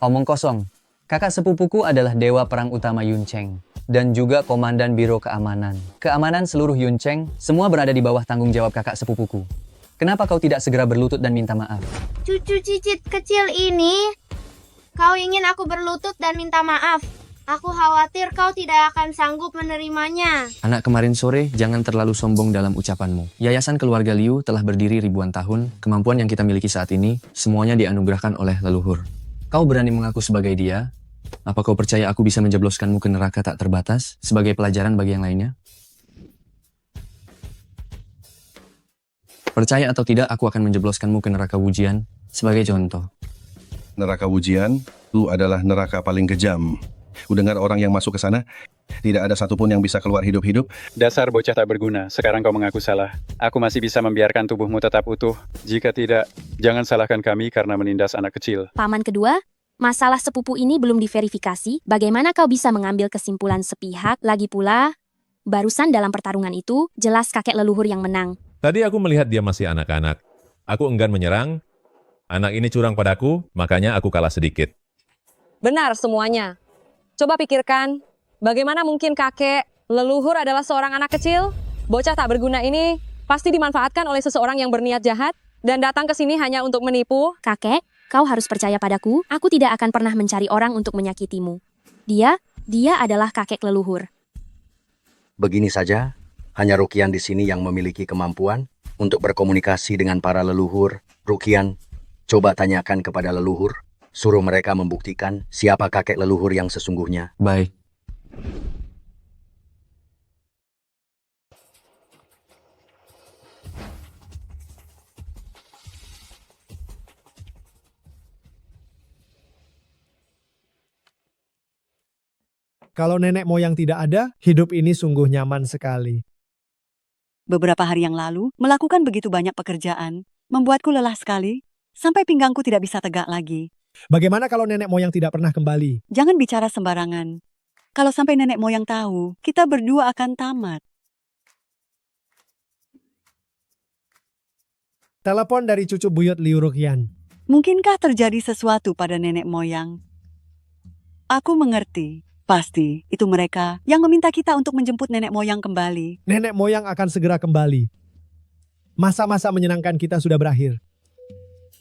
Speaker 4: Omong kosong. Kakak sepupuku adalah dewa perang utama Yuncheng. Dan juga komandan biro keamanan. Keamanan seluruh Yuncheng, semua berada di bawah tanggung jawab kakak sepupuku. Kenapa kau tidak segera berlutut dan minta maaf?
Speaker 6: Cucu cicit kecil ini, kau ingin aku berlutut dan minta maaf. Aku khawatir kau tidak akan sanggup menerimanya.
Speaker 4: Anak kemarin sore, jangan terlalu sombong dalam ucapanmu. Yayasan keluarga Liu telah berdiri ribuan tahun. Kemampuan yang kita miliki saat ini, semuanya dianugerahkan oleh leluhur. Kau berani mengaku sebagai dia? Apa kau percaya aku bisa menjebloskanmu ke neraka tak terbatas sebagai pelajaran bagi yang lainnya? Percaya atau tidak, aku akan menjebloskanmu ke neraka Wujian sebagai contoh.
Speaker 1: Neraka Wujian itu adalah neraka paling kejam. Kudengar orang yang masuk ke sana, tidak ada satupun yang bisa keluar hidup-hidup.
Speaker 9: Dasar bocah tak berguna, sekarang kau mengaku salah. Aku masih bisa membiarkan tubuhmu tetap utuh. Jika tidak, Jangan salahkan kami karena menindas anak kecil.
Speaker 5: Paman kedua, masalah sepupu ini belum diverifikasi. Bagaimana kau bisa mengambil kesimpulan sepihak? Lagi pula, barusan dalam pertarungan itu, jelas kakek leluhur yang menang.
Speaker 2: Tadi aku melihat dia masih anak-anak. Aku enggan menyerang. Anak ini curang padaku, makanya aku kalah sedikit.
Speaker 3: Benar semuanya. Coba pikirkan, bagaimana mungkin kakek leluhur adalah seorang anak kecil? Bocah tak berguna ini pasti dimanfaatkan oleh seseorang yang berniat jahat dan datang ke sini hanya untuk menipu.
Speaker 5: Kakek, kau harus percaya padaku. Aku tidak akan pernah mencari orang untuk menyakitimu. Dia adalah kakek leluhur.
Speaker 7: Begini saja, hanya Rukian di sini yang memiliki kemampuan untuk berkomunikasi dengan para leluhur. Rukian, coba tanyakan kepada leluhur, suruh mereka membuktikan siapa kakek leluhur yang sesungguhnya.
Speaker 4: Baik.
Speaker 12: Kalau nenek moyang tidak ada, hidup ini sungguh nyaman sekali.
Speaker 11: Beberapa hari yang lalu, melakukan begitu banyak pekerjaan, membuatku lelah sekali, sampai pinggangku tidak bisa tegak lagi.
Speaker 12: Bagaimana kalau nenek moyang tidak pernah kembali?
Speaker 11: Jangan bicara sembarangan. Kalau sampai nenek moyang tahu, kita berdua akan tamat.
Speaker 12: Telepon dari cucu buyut Liu Ruqian.
Speaker 11: Mungkinkah terjadi sesuatu pada nenek moyang? Aku mengerti. Pasti, itu mereka yang meminta kita untuk menjemput nenek moyang kembali.
Speaker 12: Nenek moyang akan segera kembali. Masa-masa menyenangkan kita sudah berakhir.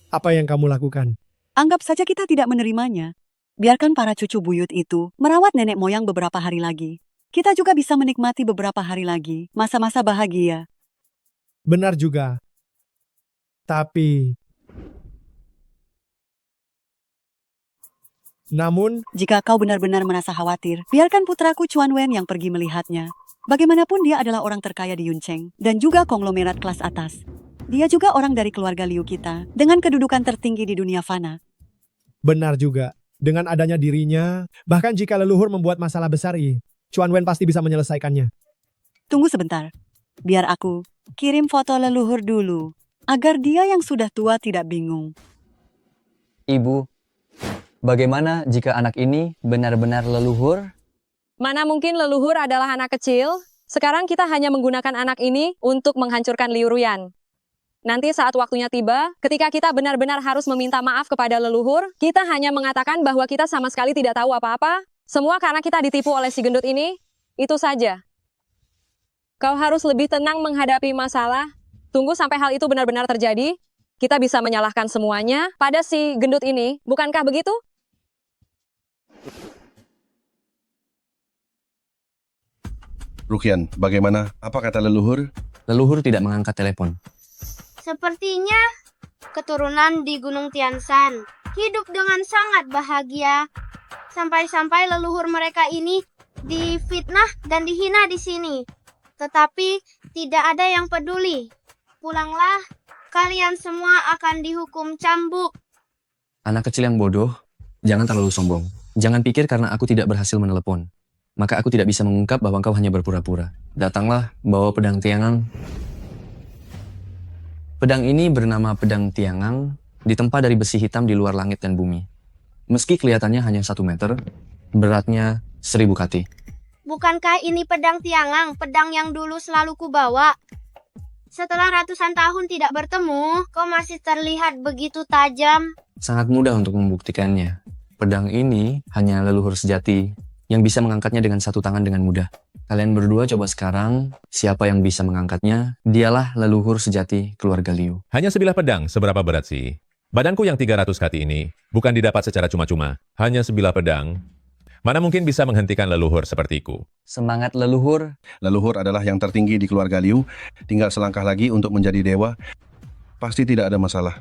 Speaker 12: Apa yang kamu lakukan?
Speaker 11: Anggap saja kita tidak menerimanya. Biarkan para cucu buyut itu merawat nenek moyang beberapa hari lagi. Kita juga bisa menikmati beberapa hari lagi, masa-masa bahagia.
Speaker 12: Benar juga. Tapi... Namun,
Speaker 11: jika kau benar-benar merasa khawatir, biarkan putraku Chuan Wen yang pergi melihatnya. Bagaimanapun dia adalah orang terkaya di Yuncheng dan juga konglomerat kelas atas. Dia juga orang dari keluarga Liu kita, dengan kedudukan tertinggi di dunia fana.
Speaker 12: benar juga. Dengan adanya dirinya, bahkan jika leluhur membuat masalah besar, Chuan Wen pasti bisa menyelesaikannya.
Speaker 11: Tunggu sebentar. Biar aku kirim foto leluhur dulu, agar dia yang sudah tua tidak bingung.
Speaker 4: Ibu, bagaimana jika anak ini benar-benar leluhur?
Speaker 3: Mana mungkin leluhur adalah anak kecil? Sekarang kita hanya menggunakan anak ini untuk menghancurkan Liu Ruyan. Nanti saat waktunya tiba, ketika kita benar-benar harus meminta maaf kepada leluhur, kita hanya mengatakan bahwa kita sama sekali tidak tahu apa-apa. Semua karena kita ditipu oleh si gendut ini. Itu saja. Kau harus lebih tenang menghadapi masalah. Tunggu sampai hal itu benar-benar terjadi. Kita bisa menyalahkan semuanya pada si gendut ini. Bukankah begitu?
Speaker 1: Ruqian, bagaimana? Apa kata leluhur?
Speaker 4: Leluhur tidak mengangkat telepon.
Speaker 6: Sepertinya keturunan di Gunung Tianshan hidup dengan sangat bahagia. Sampai-sampai leluhur mereka ini difitnah dan dihina di sini. Tetapi tidak ada yang peduli. Pulanglah, kalian semua akan dihukum cambuk.
Speaker 4: Anak kecil yang bodoh, jangan terlalu sombong. Jangan pikir karena aku tidak berhasil menelepon, maka aku tidak bisa mengungkap bahwa engkau hanya berpura-pura. Datanglah, bawa pedang Tiangang. Pedang ini bernama pedang Tiangang, ditempa dari besi hitam di luar langit dan bumi. Meski kelihatannya hanya 1 meter, beratnya 1000 kati.
Speaker 6: Bukankah ini pedang Tiangang, pedang yang dulu selalu kubawa? Setelah ratusan tahun tidak bertemu, kau masih terlihat begitu tajam.
Speaker 4: Sangat mudah untuk membuktikannya. Pedang ini hanya leluhur sejati yang bisa mengangkatnya dengan 1 tangan dengan mudah. Kalian berdua coba sekarang, siapa yang bisa mengangkatnya, dialah leluhur sejati keluarga Liu.
Speaker 2: Hanya sebilah pedang, seberapa berat sih? Badanku yang 300 kati ini bukan didapat secara cuma-cuma. Hanya sebilah pedang. Mana mungkin bisa menghentikan leluhur sepertiku?
Speaker 4: Semangat leluhur.
Speaker 1: Leluhur adalah yang tertinggi di keluarga Liu. Tinggal selangkah lagi untuk menjadi dewa. Pasti tidak ada masalah.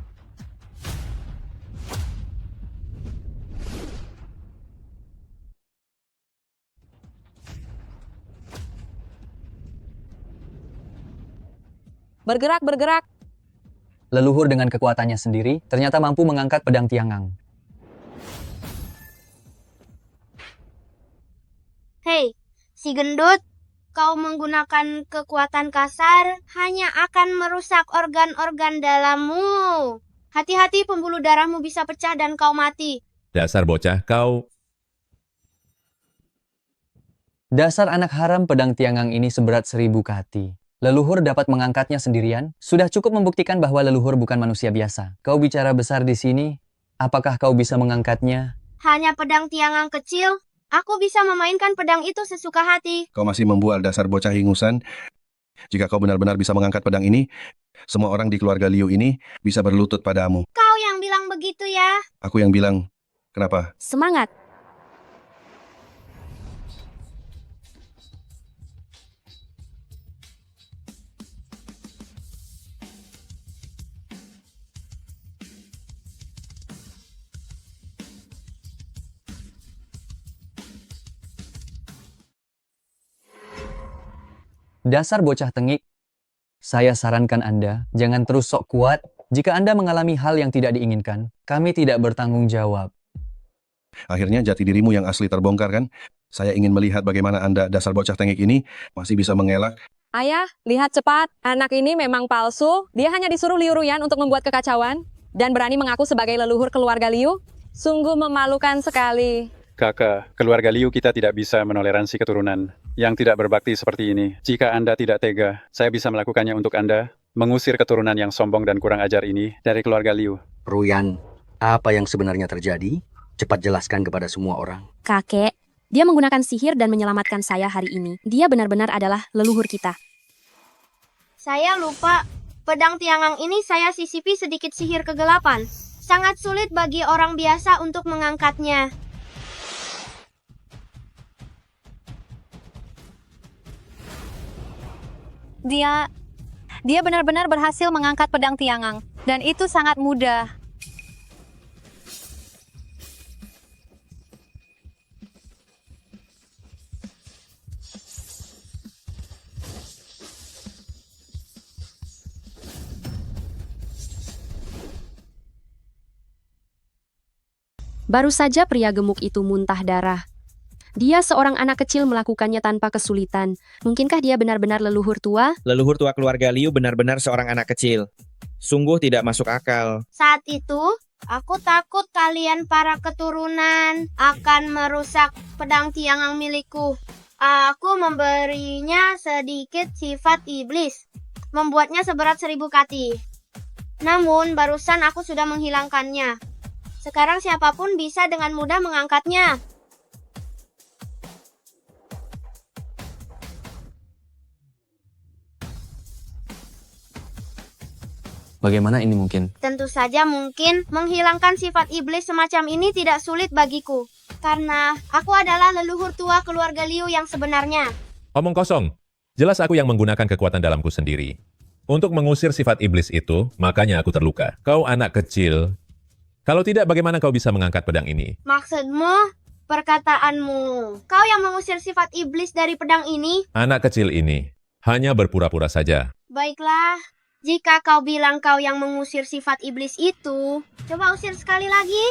Speaker 3: Bergerak, bergerak.
Speaker 4: Leluhur dengan kekuatannya sendiri ternyata mampu mengangkat pedang Tiangang.
Speaker 6: Hei, si gendut, kau menggunakan kekuatan kasar hanya akan merusak organ-organ dalammu. Hati-hati, pembuluh darahmu bisa pecah dan kau mati.
Speaker 2: Dasar bocah, kau...
Speaker 4: Dasar anak haram, pedang tiangang ini seberat 1000 kati. Leluhur dapat mengangkatnya sendirian? Sudah cukup membuktikan bahwa leluhur bukan manusia biasa. Kau bicara besar di sini, apakah kau bisa mengangkatnya?
Speaker 6: Hanya pedang tiangang kecil. Aku bisa memainkan pedang itu sesuka hati.
Speaker 1: Kau masih membual, dasar bocah ingusan. Jika kau benar-benar bisa mengangkat pedang ini, semua orang di keluarga Liu ini bisa berlutut padamu.
Speaker 6: Kau yang bilang begitu ya?
Speaker 1: Aku yang bilang, kenapa?
Speaker 5: Semangat!
Speaker 4: Dasar bocah tengik. Saya sarankan Anda, jangan terus sok kuat. Jika Anda mengalami hal yang tidak diinginkan, kami tidak bertanggung jawab.
Speaker 1: Akhirnya jati dirimu yang asli terbongkar kan? Saya ingin melihat bagaimana Anda, dasar bocah tengik ini, masih bisa mengelak.
Speaker 3: Ayah, lihat cepat. Anak ini memang palsu. Dia hanya disuruh Liu Ruyan untuk membuat kekacauan dan berani mengaku sebagai leluhur keluarga Liu. Sungguh memalukan sekali.
Speaker 9: Kakak, keluarga Liu kita tidak bisa menoleransi keturunan yang tidak berbakti seperti ini. Jika Anda tidak tega, saya bisa melakukannya untuk Anda, mengusir keturunan yang sombong dan kurang ajar ini dari keluarga Liu.
Speaker 7: Ruyan, apa yang sebenarnya terjadi? Cepat jelaskan kepada semua orang.
Speaker 5: Kakek, dia menggunakan sihir dan menyelamatkan saya hari ini. Dia benar-benar adalah leluhur kita.
Speaker 6: Saya lupa. Pedang tiangang ini saya sisipi sedikit sihir kegelapan. Sangat sulit bagi orang biasa untuk mengangkatnya.
Speaker 10: Dia benar-benar berhasil mengangkat pedang tiangang. Dan itu sangat mudah.
Speaker 5: Baru saja pria gemuk itu muntah darah. Dia seorang anak kecil melakukannya tanpa kesulitan. Mungkinkah dia benar-benar leluhur tua?
Speaker 8: Leluhur tua keluarga Liu benar-benar seorang anak kecil. Sungguh tidak masuk akal.
Speaker 6: Saat itu, aku takut kalian para keturunan akan merusak pedang tiangang milikku. Aku memberinya sedikit sifat iblis, membuatnya seberat 1000 kati. Namun, barusan aku sudah menghilangkannya. Sekarang siapapun bisa dengan mudah mengangkatnya.
Speaker 4: Bagaimana ini mungkin?
Speaker 6: Tentu saja mungkin menghilangkan sifat iblis semacam ini tidak sulit bagiku. Karena aku adalah leluhur tua keluarga Liu yang sebenarnya.
Speaker 2: Omong kosong. Jelas aku yang menggunakan kekuatan dalamku sendiri. Untuk mengusir sifat iblis itu, makanya aku terluka. Kau anak kecil. Kalau tidak, bagaimana kau bisa mengangkat pedang ini?
Speaker 6: Maksudmu, perkataanmu, kau yang mengusir sifat iblis dari pedang ini?
Speaker 2: Anak kecil ini hanya berpura-pura saja.
Speaker 6: Baiklah. Jika kau bilang kau yang mengusir sifat iblis itu, coba usir sekali lagi.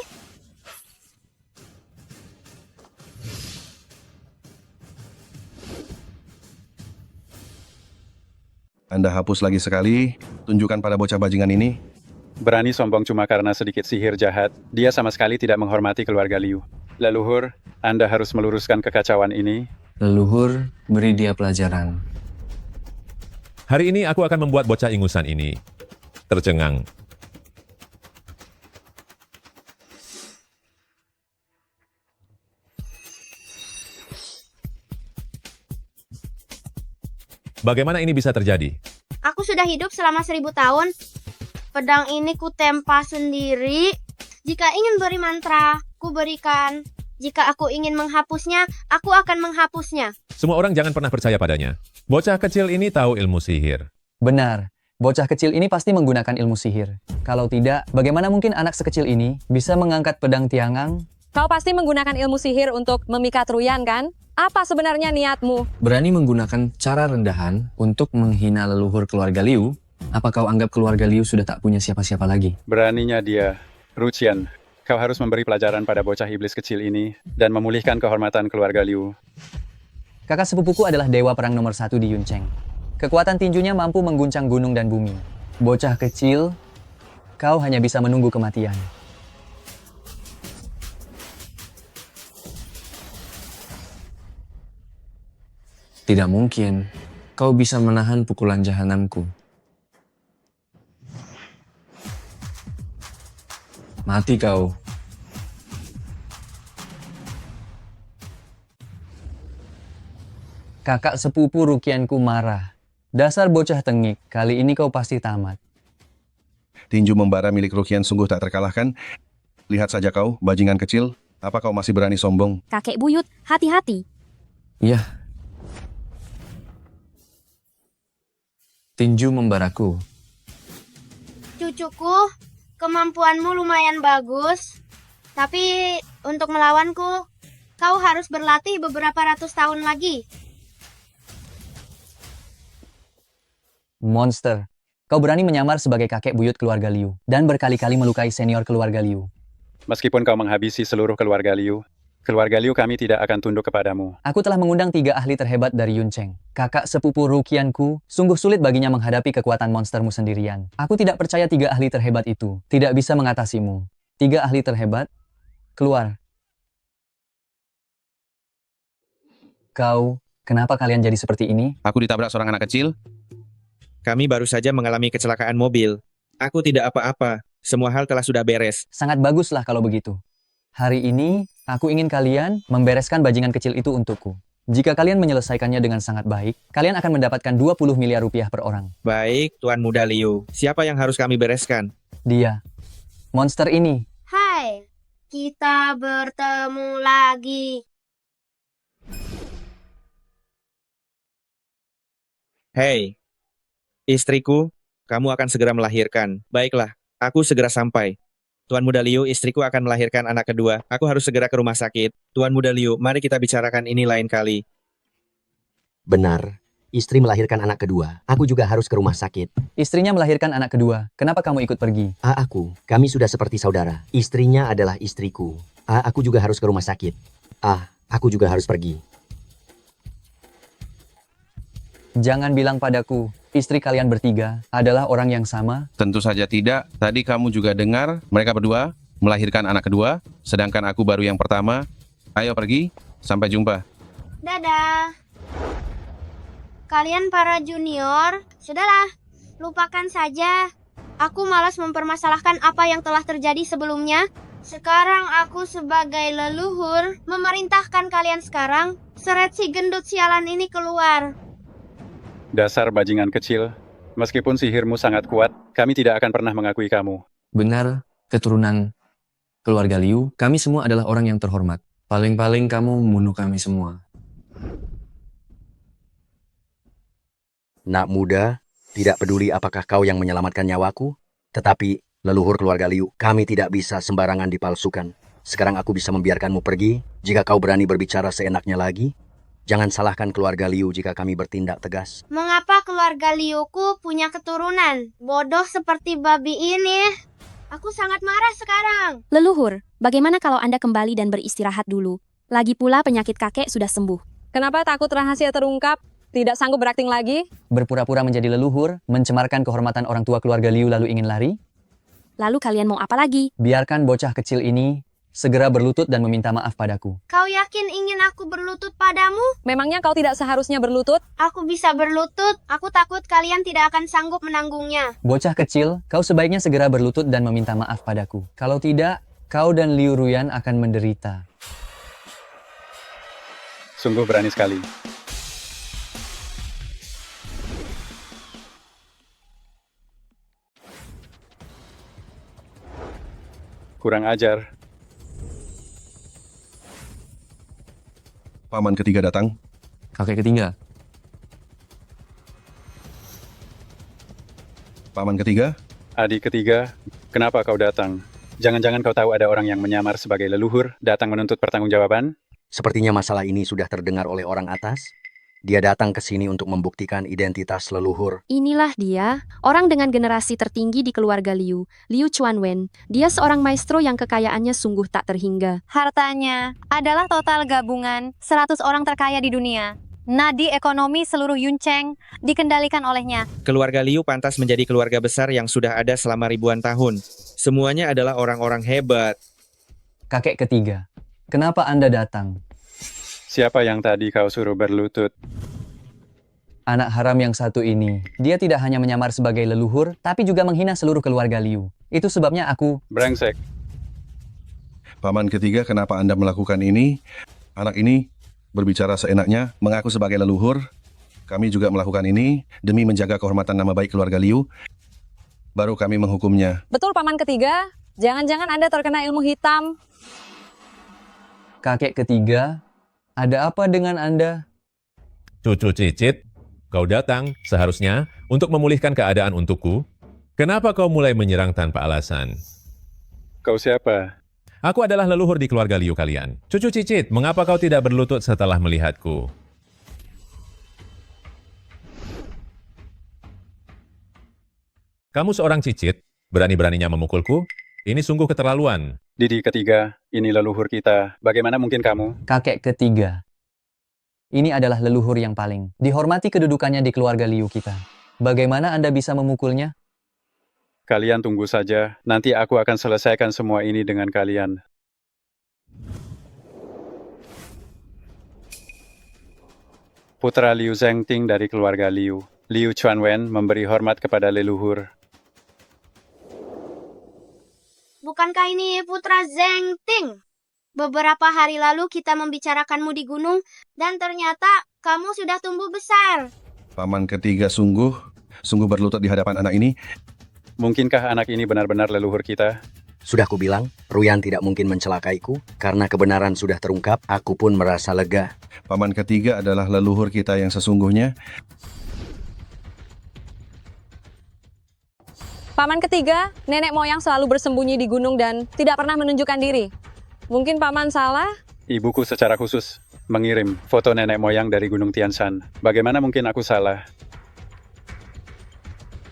Speaker 1: Anda hapus lagi sekali, tunjukkan pada bocah bajingan ini.
Speaker 9: Berani sombong cuma karena sedikit sihir jahat, dia sama sekali tidak menghormati keluarga Liu. Leluhur, Anda harus meluruskan kekacauan ini.
Speaker 4: Leluhur, beri dia pelajaran.
Speaker 2: Hari ini aku akan membuat bocah ingusan ini tercengang. Bagaimana ini bisa terjadi?
Speaker 6: Aku sudah hidup selama 1000 tahun. Pedang ini kutempa sendiri. Jika ingin beri mantra, ku berikan. Jika aku ingin menghapusnya, aku akan menghapusnya.
Speaker 2: Semua orang jangan pernah percaya padanya. Bocah kecil ini tahu ilmu sihir.
Speaker 4: Benar, bocah kecil ini pasti menggunakan ilmu sihir. Kalau tidak, bagaimana mungkin anak sekecil ini bisa mengangkat pedang tiangang?
Speaker 3: Kau pasti menggunakan ilmu sihir untuk memikat Ruyan, kan? Apa sebenarnya niatmu?
Speaker 4: Berani menggunakan cara rendahan untuk menghina leluhur keluarga Liu? Apa kau anggap keluarga Liu sudah tak punya siapa-siapa lagi?
Speaker 9: Beraninya dia. Rucian, kau harus memberi pelajaran pada bocah iblis kecil ini dan memulihkan kehormatan keluarga Liu.
Speaker 4: Kakak sepupuku adalah dewa perang nomor 1 di Yuncheng. Kekuatan tinjunya mampu mengguncang gunung dan bumi. Bocah kecil, Kau hanya bisa menunggu kematian.
Speaker 13: Tidak mungkin kau bisa menahan pukulan jahanamku. Mati kau.
Speaker 4: Kakak sepupu Rukianku marah. Dasar bocah tengik, kali ini kau pasti tamat.
Speaker 1: Tinju membara milik Rukian sungguh tak terkalahkan. Lihat saja kau, bajingan kecil. Apa kau masih berani sombong?
Speaker 5: Kakek buyut, hati-hati.
Speaker 13: Ya. Tinju membaraku.
Speaker 6: Cucuku, kemampuanmu lumayan bagus. Tapi untuk melawanku, kau harus berlatih beberapa ratus tahun lagi.
Speaker 4: Monster, kau berani menyamar sebagai kakek buyut keluarga Liu dan berkali-kali melukai senior keluarga Liu.
Speaker 9: Meskipun kau menghabisi seluruh keluarga Liu kami tidak akan tunduk kepadamu.
Speaker 4: Aku telah mengundang 3 ahli terhebat dari Yuncheng. Kakak sepupu Rukianku, sungguh sulit baginya menghadapi kekuatan monstermu sendirian. Aku tidak percaya 3 ahli terhebat itu tidak bisa mengatasimu. 3 ahli terhebat? Keluar. Kau, kenapa kalian jadi seperti ini?
Speaker 1: Aku ditabrak seorang anak kecil.
Speaker 8: Kami baru saja mengalami kecelakaan mobil. Aku tidak apa-apa. Semua hal telah sudah beres.
Speaker 4: Sangat baguslah kalau begitu. Hari ini, aku ingin kalian membereskan bajingan kecil itu untukku. Jika kalian menyelesaikannya dengan sangat baik, kalian akan mendapatkan 20 miliar rupiah per orang.
Speaker 8: Baik, Tuan Muda Liu. Siapa yang harus kami bereskan?
Speaker 4: Dia. Monster ini.
Speaker 6: Hai, kita bertemu lagi.
Speaker 8: Hei, istriku, kamu akan segera melahirkan. Baiklah, aku segera sampai. Tuan Muda Liu, istriku akan melahirkan anak kedua. Aku harus segera ke rumah sakit. Tuan Muda Liu, mari kita bicarakan ini lain kali.
Speaker 7: Benar, istri melahirkan anak kedua. Aku juga harus ke rumah sakit.
Speaker 4: Istrinya melahirkan anak kedua. Kenapa kamu ikut pergi?
Speaker 7: Kami sudah seperti saudara. Istrinya adalah istriku. Aku juga harus ke rumah sakit. Aku juga harus pergi.
Speaker 4: Jangan bilang padaku, istri kalian bertiga adalah orang yang sama.
Speaker 1: Tentu saja tidak. Tadi kamu juga dengar mereka berdua melahirkan anak kedua, sedangkan aku baru yang pertama. Ayo pergi, sampai jumpa.
Speaker 6: Dadah. Kalian para junior, sudahlah, lupakan saja. Aku malas mempermasalahkan apa yang telah terjadi sebelumnya. Sekarang aku sebagai leluhur memerintahkan kalian sekarang, seret si gendut sialan ini keluar.
Speaker 9: Dasar bajingan kecil. Meskipun sihirmu sangat kuat, kami tidak akan pernah mengakui kamu.
Speaker 13: Benar, keturunan keluarga Liu, kami semua adalah orang yang terhormat. Paling-paling kamu membunuh kami semua.
Speaker 7: Nak muda, tidak peduli apakah kau yang menyelamatkan nyawaku, tetapi leluhur keluarga Liu, kami tidak bisa sembarangan dipalsukan. Sekarang aku bisa membiarkanmu pergi, jika kau berani berbicara seenaknya lagi. Jangan salahkan keluarga Liu jika kami bertindak tegas.
Speaker 6: Mengapa keluarga Liuku punya keturunan bodoh seperti babi ini? Aku sangat marah sekarang.
Speaker 5: Leluhur, bagaimana kalau Anda kembali dan beristirahat dulu? Lagi pula penyakit kakek sudah sembuh.
Speaker 3: Kenapa takut rahasia terungkap? Tidak sanggup berakting lagi?
Speaker 4: Berpura-pura menjadi leluhur, mencemarkan kehormatan orang tua keluarga Liu lalu ingin lari?
Speaker 5: Lalu kalian mau apa lagi?
Speaker 4: Biarkan bocah kecil ini segera berlutut dan meminta maaf padaku.
Speaker 6: Kau yakin ingin aku berlutut padamu?
Speaker 3: Memangnya kau tidak seharusnya berlutut?
Speaker 6: Aku bisa berlutut. Aku takut kalian tidak akan sanggup menanggungnya.
Speaker 4: Bocah kecil, kau sebaiknya segera berlutut dan meminta maaf padaku. Kalau tidak, kau dan Liu Ruyan akan menderita.
Speaker 9: Sungguh berani sekali. Kurang ajar.
Speaker 1: Paman ketiga datang.
Speaker 13: Kakek ketiga.
Speaker 1: Paman ketiga?
Speaker 9: Adik ketiga, kenapa kau datang? Jangan-jangan kau tahu ada orang yang menyamar sebagai leluhur, datang menuntut pertanggungjawaban?
Speaker 7: Sepertinya masalah ini sudah terdengar oleh orang atas. Dia datang ke sini untuk membuktikan identitas leluhur.
Speaker 5: Inilah dia, orang dengan generasi tertinggi di keluarga Liu, Liu Chuanwen. Dia seorang maestro yang kekayaannya sungguh tak terhingga.
Speaker 10: Hartanya adalah total gabungan 100 orang terkaya di dunia. Nadi ekonomi seluruh Yuncheng dikendalikan olehnya.
Speaker 8: Keluarga Liu pantas menjadi keluarga besar yang sudah ada selama ribuan tahun. Semuanya adalah orang-orang hebat.
Speaker 4: Kakek ketiga, kenapa Anda datang?
Speaker 9: Siapa yang tadi kau suruh berlutut?
Speaker 4: Anak haram yang satu ini, dia tidak hanya menyamar sebagai leluhur, tapi juga menghina seluruh keluarga Liu. Itu sebabnya aku...
Speaker 9: Brengsek.
Speaker 1: Paman ketiga, kenapa Anda melakukan ini? Anak ini berbicara seenaknya, mengaku sebagai leluhur. Kami juga melakukan ini demi menjaga kehormatan nama baik keluarga Liu. Baru kami menghukumnya.
Speaker 3: Betul, Paman ketiga. Jangan-jangan Anda terkena ilmu hitam.
Speaker 4: Kakek ketiga, ada apa dengan Anda?
Speaker 2: Cucu Cicit, kau datang seharusnya untuk memulihkan keadaan untukku. Kenapa kau mulai menyerang tanpa alasan?
Speaker 9: Kau siapa?
Speaker 2: Aku adalah leluhur di keluarga Liu kalian. Cucu Cicit, mengapa kau tidak berlutut setelah melihatku? Kamu seorang cicit, berani-beraninya memukulku? Ini sungguh keterlaluan.
Speaker 9: Didi ketiga, ini leluhur kita. Bagaimana mungkin kamu?
Speaker 4: Kakek ketiga. Ini adalah leluhur yang paling dihormati kedudukannya di keluarga Liu kita. Bagaimana Anda bisa memukulnya?
Speaker 9: Kalian tunggu saja, nanti aku akan selesaikan semua ini dengan kalian. Putra Liu Zhengting dari keluarga Liu, Liu Chuanwen memberi hormat kepada leluhur.
Speaker 6: Bukankah ini putra Zhengting? Beberapa hari lalu kita membicarakanmu di gunung dan ternyata kamu sudah tumbuh besar.
Speaker 1: Paman ketiga sungguh berlutut di hadapan anak ini.
Speaker 9: Mungkinkah anak ini benar-benar leluhur kita?
Speaker 7: Sudah kubilang, Ruyan tidak mungkin mencelakaiku. Karena kebenaran sudah terungkap, aku pun merasa lega.
Speaker 1: Paman ketiga adalah leluhur kita yang sesungguhnya.
Speaker 3: Paman ketiga, nenek moyang selalu bersembunyi di gunung dan tidak pernah menunjukkan diri. Mungkin Paman salah?
Speaker 9: Ibuku secara khusus mengirim foto nenek moyang dari Gunung Tianshan. Bagaimana mungkin aku salah?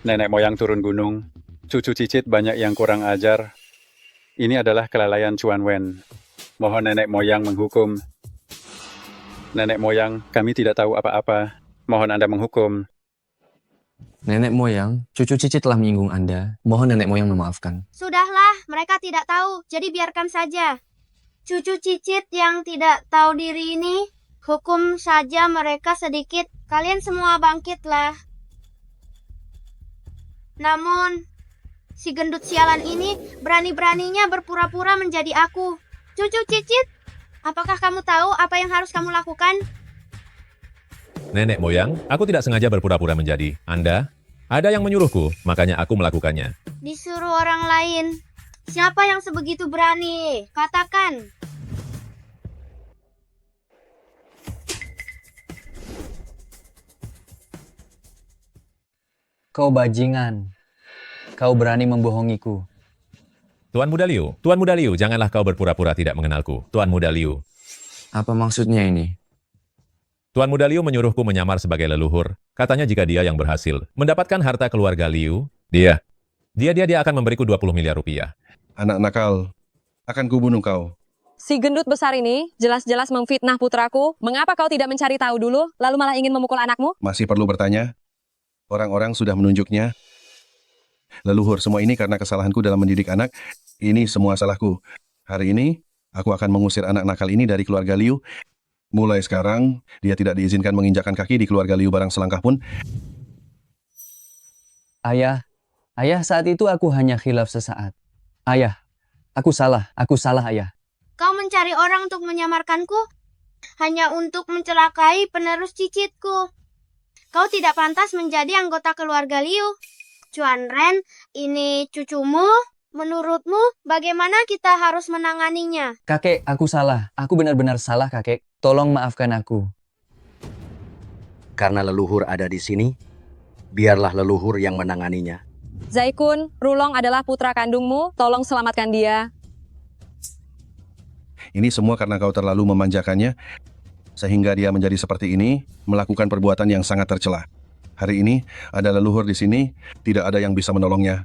Speaker 9: Nenek moyang turun gunung. Cucu Cicit banyak yang kurang ajar. Ini adalah kelalaian Chuan Wen. Mohon nenek moyang menghukum. Nenek moyang, kami tidak tahu apa-apa. Mohon Anda menghukum.
Speaker 13: Nenek moyang, cucu Cicit telah menyinggung Anda. Mohon nenek moyang memaafkan.
Speaker 6: Sudahlah, mereka tidak tahu, jadi biarkan saja. Cucu Cicit yang tidak tahu diri ini, hukum saja mereka sedikit. Kalian semua bangkitlah. Namun, si gendut sialan ini berani-beraninya berpura-pura menjadi aku. Cucu Cicit, apakah kamu tahu apa yang harus kamu lakukan?
Speaker 2: Nenek moyang, aku tidak sengaja berpura-pura menjadi Anda. Ada yang menyuruhku, makanya aku melakukannya.
Speaker 6: Disuruh orang lain. Siapa yang sebegitu berani? Katakan.
Speaker 4: Kau bajingan. Kau berani membohongiku.
Speaker 2: Tuan Muda Liu, janganlah kau berpura-pura tidak mengenalku. Tuan Muda Liu.
Speaker 13: Apa maksudnya ini?
Speaker 2: Tuan Muda Liu menyuruhku menyamar sebagai leluhur. Katanya jika dia yang berhasil mendapatkan harta keluarga Liu, dia akan memberiku 20 miliar rupiah.
Speaker 1: Anak nakal, akan kubunuh kau.
Speaker 3: Si gendut besar ini jelas-jelas memfitnah putraku. Mengapa kau tidak mencari tahu dulu, lalu malah ingin memukul anakmu?
Speaker 1: Masih perlu bertanya? Orang-orang sudah menunjuknya. Leluhur, semua ini karena kesalahanku dalam mendidik anak. Ini semua salahku. Hari ini, aku akan mengusir anak nakal ini dari keluarga Liu. Mulai sekarang, dia tidak diizinkan menginjakkan kaki di keluarga Liu barang selangkah pun.
Speaker 4: Ayah, saat itu aku hanya khilaf sesaat. Ayah, aku salah ayah.
Speaker 6: Kau mencari orang untuk menyamarkanku hanya untuk mencelakai penerus cicitku. Kau tidak pantas menjadi anggota keluarga Liu. Chuan Ren, ini cucumu. Menurutmu, bagaimana kita harus menanganinya?
Speaker 4: Kakek, aku salah. Aku benar-benar salah, kakek. Tolong maafkan aku.
Speaker 7: Karena leluhur ada di sini, biarlah leluhur yang menanganinya.
Speaker 3: Zaikun, Rulong adalah putra kandungmu. Tolong selamatkan dia.
Speaker 1: Ini semua karena kau terlalu memanjakannya, sehingga dia menjadi seperti ini, melakukan perbuatan yang sangat tercela. Hari ini, ada leluhur di sini, tidak ada yang bisa menolongnya.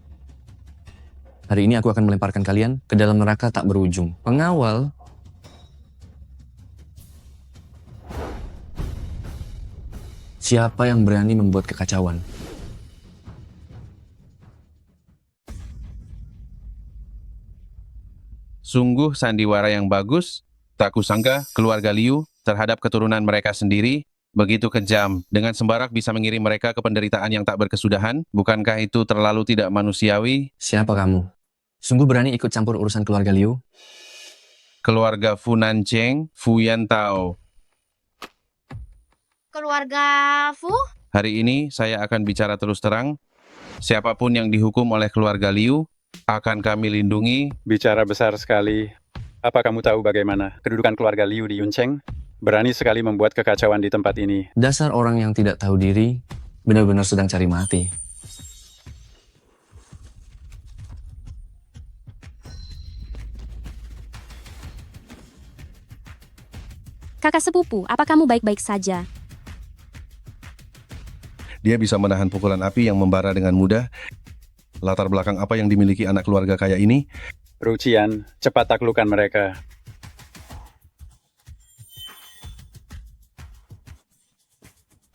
Speaker 13: Hari ini aku akan melemparkan kalian ke dalam neraka tak berujung. Pengawal. Siapa yang berani membuat kekacauan?
Speaker 1: Sungguh sandiwara yang bagus. Tak kusangka keluarga Liu terhadap keturunan mereka sendiri begitu kejam. Dengan sembarak bisa mengirim mereka ke penderitaan yang tak berkesudahan. Bukankah itu terlalu tidak manusiawi?
Speaker 13: Siapa kamu? Sungguh berani ikut campur urusan keluarga Liu?
Speaker 1: Keluarga Fu Nancheng, Fu Yantao.
Speaker 6: Keluarga Fu?
Speaker 1: Hari ini saya akan bicara terus terang. Siapapun yang dihukum oleh keluarga Liu akan kami lindungi.
Speaker 9: Bicara besar sekali. Apa kamu tahu bagaimana kedudukan keluarga Liu di Yuncheng? Berani sekali membuat kekacauan di tempat ini.
Speaker 13: Dasar orang yang tidak tahu diri, benar-benar sedang cari mati.
Speaker 5: Kakak sepupu, apa kamu baik-baik saja?
Speaker 1: Dia bisa menahan pukulan api yang membara dengan mudah. Latar belakang apa yang dimiliki anak keluarga kaya ini?
Speaker 9: Rucian, cepat taklukkan mereka.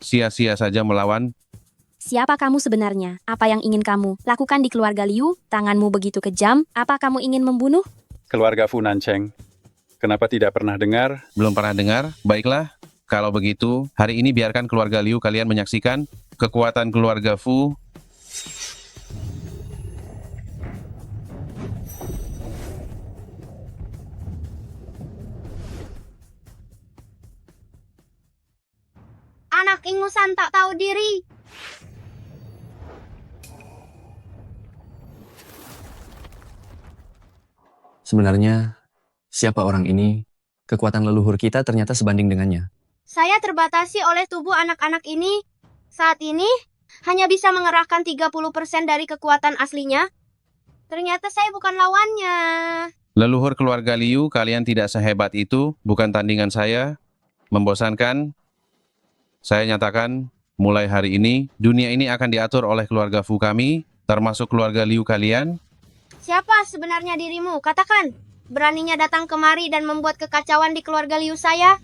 Speaker 1: Sia-sia saja melawan.
Speaker 5: Siapa kamu sebenarnya? Apa yang ingin kamu lakukan di keluarga Liu? Tanganmu begitu kejam. Apa kamu ingin membunuh?
Speaker 9: Keluarga Fu Nancheng. Kenapa tidak pernah dengar?
Speaker 1: Belum pernah dengar? Baiklah. Kalau begitu, hari ini biarkan keluarga Liu kalian menyaksikan kekuatan keluarga Fu.
Speaker 6: Anak ingusan tak tahu diri.
Speaker 13: Sebenarnya, siapa orang ini? Kekuatan leluhur kita ternyata sebanding dengannya.
Speaker 6: Saya terbatasi oleh tubuh anak-anak ini. Saat ini, hanya bisa mengerahkan 30% dari kekuatan aslinya. Ternyata saya bukan lawannya.
Speaker 1: Leluhur keluarga Liu, kalian tidak sehebat itu. Bukan tandingan saya. Membosankan. Saya nyatakan, mulai hari ini, dunia ini akan diatur oleh keluarga Fu kami, termasuk keluarga Liu kalian.
Speaker 6: Siapa sebenarnya dirimu? Katakan. Beraninya datang kemari dan membuat kekacauan di keluarga Liu saya?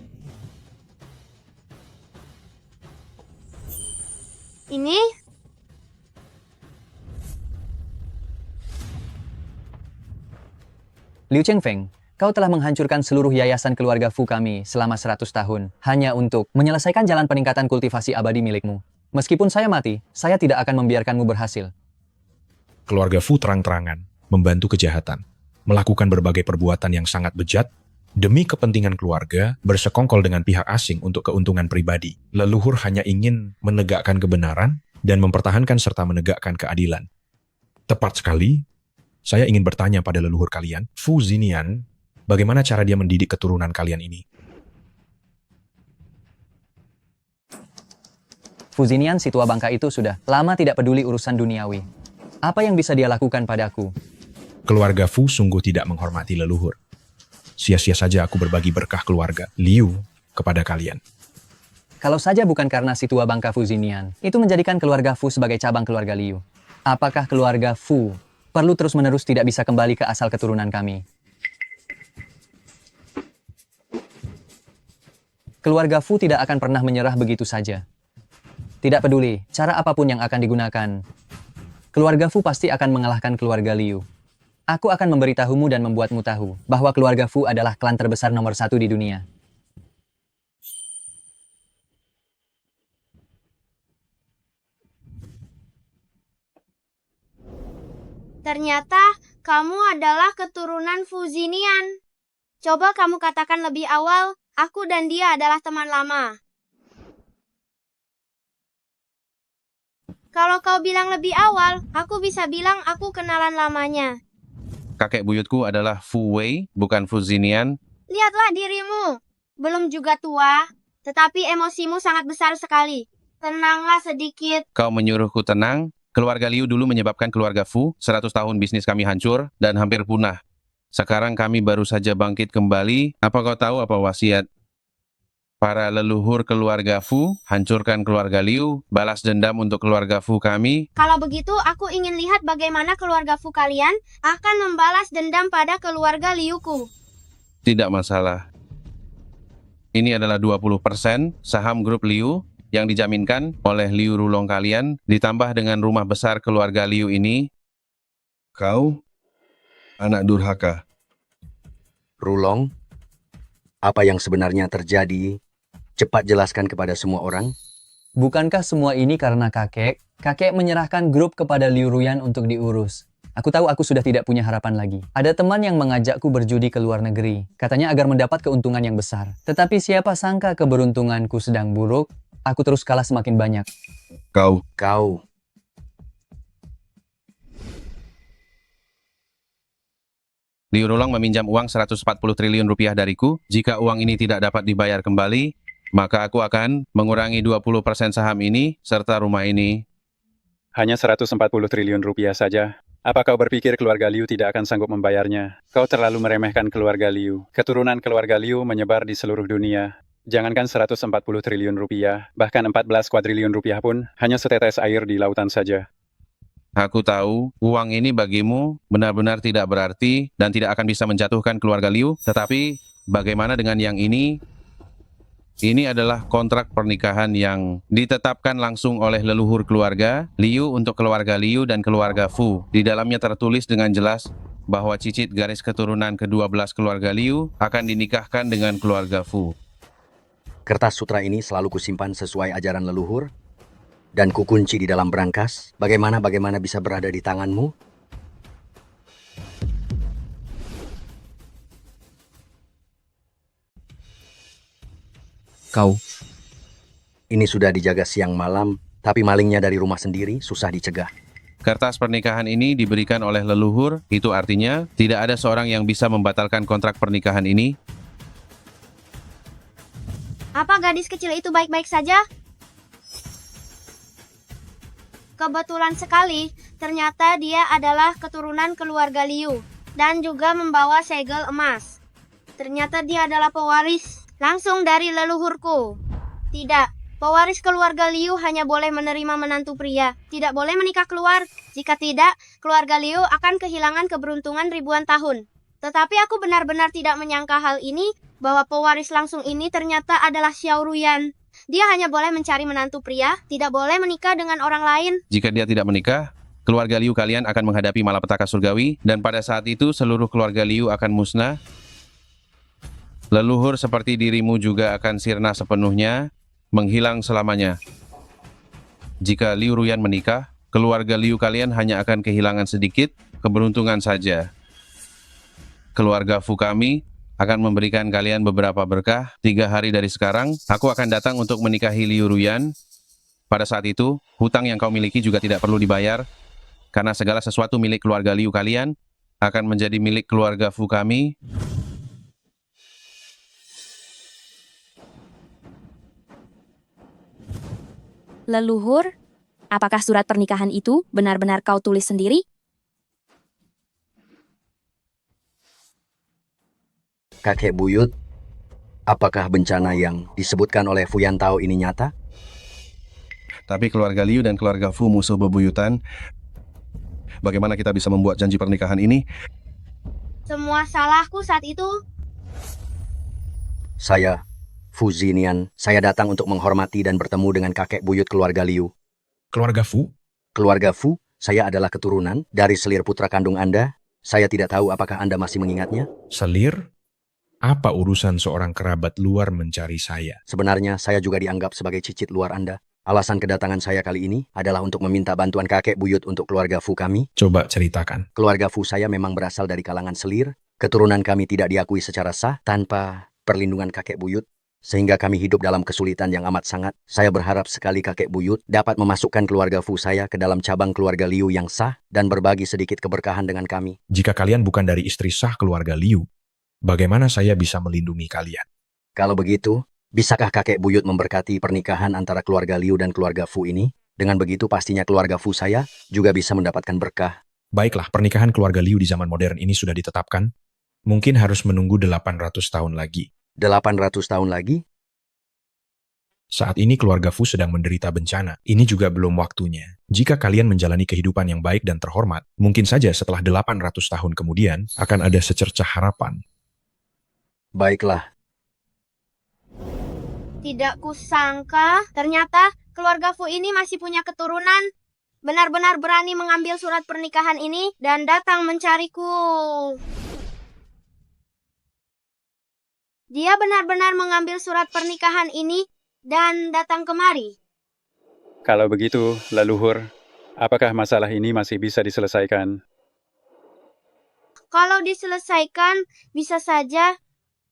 Speaker 6: Ini?
Speaker 4: Liu Chengfeng, kau telah menghancurkan seluruh yayasan keluarga Fu kami selama 100 tahun, hanya untuk menyelesaikan jalan peningkatan kultivasi abadi milikmu. Meskipun saya mati, saya tidak akan membiarkanmu berhasil.
Speaker 14: Keluarga Fu terang-terangan membantu kejahatan, melakukan berbagai perbuatan yang sangat bejat, demi kepentingan keluarga, bersekongkol dengan pihak asing untuk keuntungan pribadi. Leluhur hanya ingin menegakkan kebenaran dan mempertahankan serta menegakkan keadilan. Tepat sekali, saya ingin bertanya pada leluhur kalian, Fu Zinian, bagaimana cara dia mendidik keturunan kalian ini?
Speaker 4: Fu Zinian si tua bangka itu sudah lama tidak peduli urusan duniawi. Apa yang bisa dia lakukan padaku?
Speaker 14: Keluarga Fu sungguh tidak menghormati leluhur. Sia-sia saja aku berbagi berkah keluarga Liu kepada kalian.
Speaker 4: Kalau saja bukan karena si tua bangka Fu Zinian, itu menjadikan keluarga Fu sebagai cabang keluarga Liu. Apakah keluarga Fu perlu terus-menerus tidak bisa kembali ke asal keturunan kami? Keluarga Fu tidak akan pernah menyerah begitu saja. Tidak peduli cara apapun yang akan digunakan, keluarga Fu pasti akan mengalahkan keluarga Liu. Aku akan memberitahumu dan membuatmu tahu bahwa keluarga Fu adalah klan terbesar nomor 1 di dunia.
Speaker 6: Ternyata kamu adalah keturunan Fu Zinian. Coba kamu katakan lebih awal, aku dan dia adalah teman lama. Kalau kau bilang lebih awal, aku bisa bilang aku kenalan lamanya.
Speaker 1: Kakek buyutku adalah Fu Wei, bukan Fu Zinian.
Speaker 6: Lihatlah dirimu. Belum juga tua, tetapi emosimu sangat besar sekali. Tenanglah sedikit.
Speaker 1: Kau menyuruhku tenang. Keluarga Liu dulu menyebabkan keluarga Fu, 100 tahun bisnis kami hancur dan hampir punah. Sekarang kami baru saja bangkit kembali. Apa kau tahu apa wasiat para leluhur keluarga Fu? Hancurkan keluarga Liu, balas dendam untuk keluarga Fu kami.
Speaker 6: Kalau begitu, aku ingin lihat bagaimana keluarga Fu kalian akan membalas dendam pada keluarga Liuku.
Speaker 1: Tidak masalah. Ini adalah 20% saham grup Liu. yang dijaminkan oleh Liu Rulong kalian, ditambah dengan rumah besar keluarga Liu ini, kau anak durhaka.
Speaker 7: Rulong, apa yang sebenarnya terjadi? Cepat jelaskan kepada semua orang.
Speaker 4: Bukankah semua ini karena kakek? Kakek menyerahkan grup kepada Liu Ruyan untuk diurus. Aku tahu aku sudah tidak punya harapan lagi. Ada teman yang mengajakku berjudi ke luar negeri. Katanya agar mendapat keuntungan yang besar. Tetapi siapa sangka keberuntunganku sedang buruk, aku terus kalah semakin banyak.
Speaker 7: Kau.
Speaker 1: Liu Rulong meminjam uang 140 triliun rupiah dariku. Jika uang ini tidak dapat dibayar kembali, maka aku akan mengurangi 20% saham ini serta rumah ini.
Speaker 9: Hanya 140 triliun rupiah saja. Apa kau berpikir keluarga Liu tidak akan sanggup membayarnya? Kau terlalu meremehkan keluarga Liu. Keturunan keluarga Liu menyebar di seluruh dunia. Jangankan 140 triliun rupiah, bahkan 14 kuadriliun rupiah pun hanya setetes air di lautan saja.
Speaker 1: Aku tahu uang ini bagimu benar-benar tidak berarti dan tidak akan bisa menjatuhkan keluarga Liu. Tetapi bagaimana dengan yang ini? Ini adalah kontrak pernikahan yang ditetapkan langsung oleh leluhur keluarga Liu untuk keluarga Liu dan keluarga Fu. Di dalamnya tertulis dengan jelas bahwa cicit garis keturunan ke-12 keluarga Liu akan dinikahkan dengan keluarga Fu.
Speaker 7: Kertas sutra ini selalu kusimpan sesuai ajaran leluhur dan kukunci di dalam brankas. Bagaimana bisa berada di tanganmu?
Speaker 13: Kau.
Speaker 7: Ini sudah dijaga siang malam, tapi malingnya dari rumah sendiri, susah dicegah.
Speaker 1: Kertas pernikahan ini diberikan oleh leluhur, itu artinya tidak ada seorang yang bisa membatalkan kontrak pernikahan ini.
Speaker 6: Apa gadis kecil itu baik-baik saja? Kebetulan sekali, ternyata dia adalah keturunan keluarga Liu dan juga membawa segel emas. Ternyata dia adalah pewaris langsung dari leluhurku. Tidak, pewaris keluarga Liu hanya boleh menerima menantu pria, tidak boleh menikah keluar. Jika tidak, keluarga Liu akan kehilangan keberuntungan ribuan tahun. Tetapi aku benar-benar tidak menyangka hal ini, bahwa pewaris langsung ini ternyata adalah Xiao Ruyan. Dia hanya boleh mencari menantu pria, tidak boleh menikah dengan orang lain.
Speaker 1: Jika dia tidak menikah, keluarga Liu kalian akan menghadapi malapetaka surgawi, dan pada saat itu seluruh keluarga Liu akan musnah. Leluhur seperti dirimu juga akan sirna sepenuhnya, menghilang selamanya. Jika Liu Ruyan menikah, keluarga Liu kalian hanya akan kehilangan sedikit keberuntungan saja. Keluarga Fu kami akan memberikan kalian beberapa berkah. 3 hari dari sekarang, aku akan datang untuk menikahi Liu Ruyan. Pada saat itu, hutang yang kau miliki juga tidak perlu dibayar, karena segala sesuatu milik keluarga Liu kalian akan menjadi milik keluarga Fu kami.
Speaker 5: Leluhur, apakah surat pernikahan itu benar-benar kau tulis sendiri?
Speaker 7: Kakek buyut, apakah bencana yang disebutkan oleh Fu Yantao ini nyata?
Speaker 1: Tapi keluarga Liu dan keluarga Fu musuh bebuyutan. Bagaimana kita bisa membuat janji pernikahan ini?
Speaker 6: Semua salahku saat itu.
Speaker 7: Saya, Fu Zinian, saya datang untuk menghormati dan bertemu dengan kakek buyut keluarga Liu.
Speaker 14: Keluarga Fu?
Speaker 7: Keluarga Fu, saya adalah keturunan dari selir putra kandung Anda. Saya tidak tahu apakah Anda masih mengingatnya.
Speaker 14: Selir? Apa urusan seorang kerabat luar mencari saya?
Speaker 7: Sebenarnya saya juga dianggap sebagai cicit luar Anda. Alasan kedatangan saya kali ini adalah untuk meminta bantuan kakek buyut untuk keluarga Fu kami.
Speaker 14: Coba ceritakan.
Speaker 7: Keluarga Fu saya memang berasal dari kalangan selir. Keturunan kami tidak diakui secara sah tanpa perlindungan kakek buyut, sehingga kami hidup dalam kesulitan yang amat sangat. Saya berharap sekali kakek buyut dapat memasukkan keluarga Fu saya ke dalam cabang keluarga Liu yang sah dan berbagi sedikit keberkahan dengan kami.
Speaker 14: Jika kalian bukan dari istri sah keluarga Liu, bagaimana saya bisa melindungi kalian?
Speaker 7: Kalau begitu, bisakah kakek buyut memberkati pernikahan antara keluarga Liu dan keluarga Fu ini? Dengan begitu pastinya keluarga Fu saya juga bisa mendapatkan berkah.
Speaker 14: Baiklah, pernikahan keluarga Liu di zaman modern ini sudah ditetapkan. Mungkin harus menunggu 800 tahun lagi.
Speaker 7: 800 tahun lagi?
Speaker 14: Saat ini keluarga Fu sedang menderita bencana. Ini juga belum waktunya. Jika kalian menjalani kehidupan yang baik dan terhormat, mungkin saja setelah 800 tahun kemudian akan ada secercah harapan.
Speaker 7: Baiklah.
Speaker 6: Tidak kusangka, ternyata keluarga Fu ini masih punya keturunan. Benar-benar berani mengambil surat pernikahan ini dan datang mencariku. Dia benar-benar mengambil surat pernikahan ini dan datang kemari.
Speaker 9: Kalau begitu, leluhur, apakah masalah ini masih bisa diselesaikan?
Speaker 6: Kalau diselesaikan, bisa saja.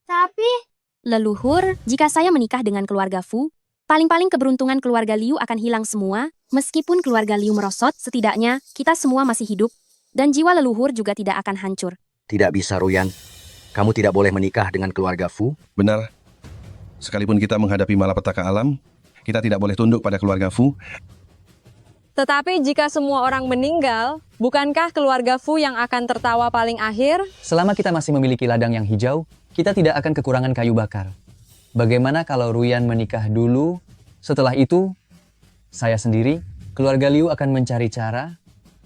Speaker 6: Tapi,
Speaker 5: Leluhur, jika saya menikah dengan keluarga Fu, paling-paling keberuntungan keluarga Liu akan hilang semua. Meskipun keluarga Liu merosot, setidaknya kita semua masih hidup, dan jiwa leluhur juga tidak akan hancur.
Speaker 7: Tidak bisa, Ruyan. Kamu tidak boleh menikah dengan keluarga Fu.
Speaker 1: Benar. Sekalipun kita menghadapi malapetaka alam, kita tidak boleh tunduk pada keluarga Fu.
Speaker 3: Tetapi jika semua orang meninggal, bukankah keluarga Fu yang akan tertawa paling akhir?
Speaker 4: Selama kita masih memiliki ladang yang hijau, kita tidak akan kekurangan kayu bakar. Bagaimana kalau Ruyan menikah dulu? Setelah itu, saya sendiri, keluarga Liu akan mencari cara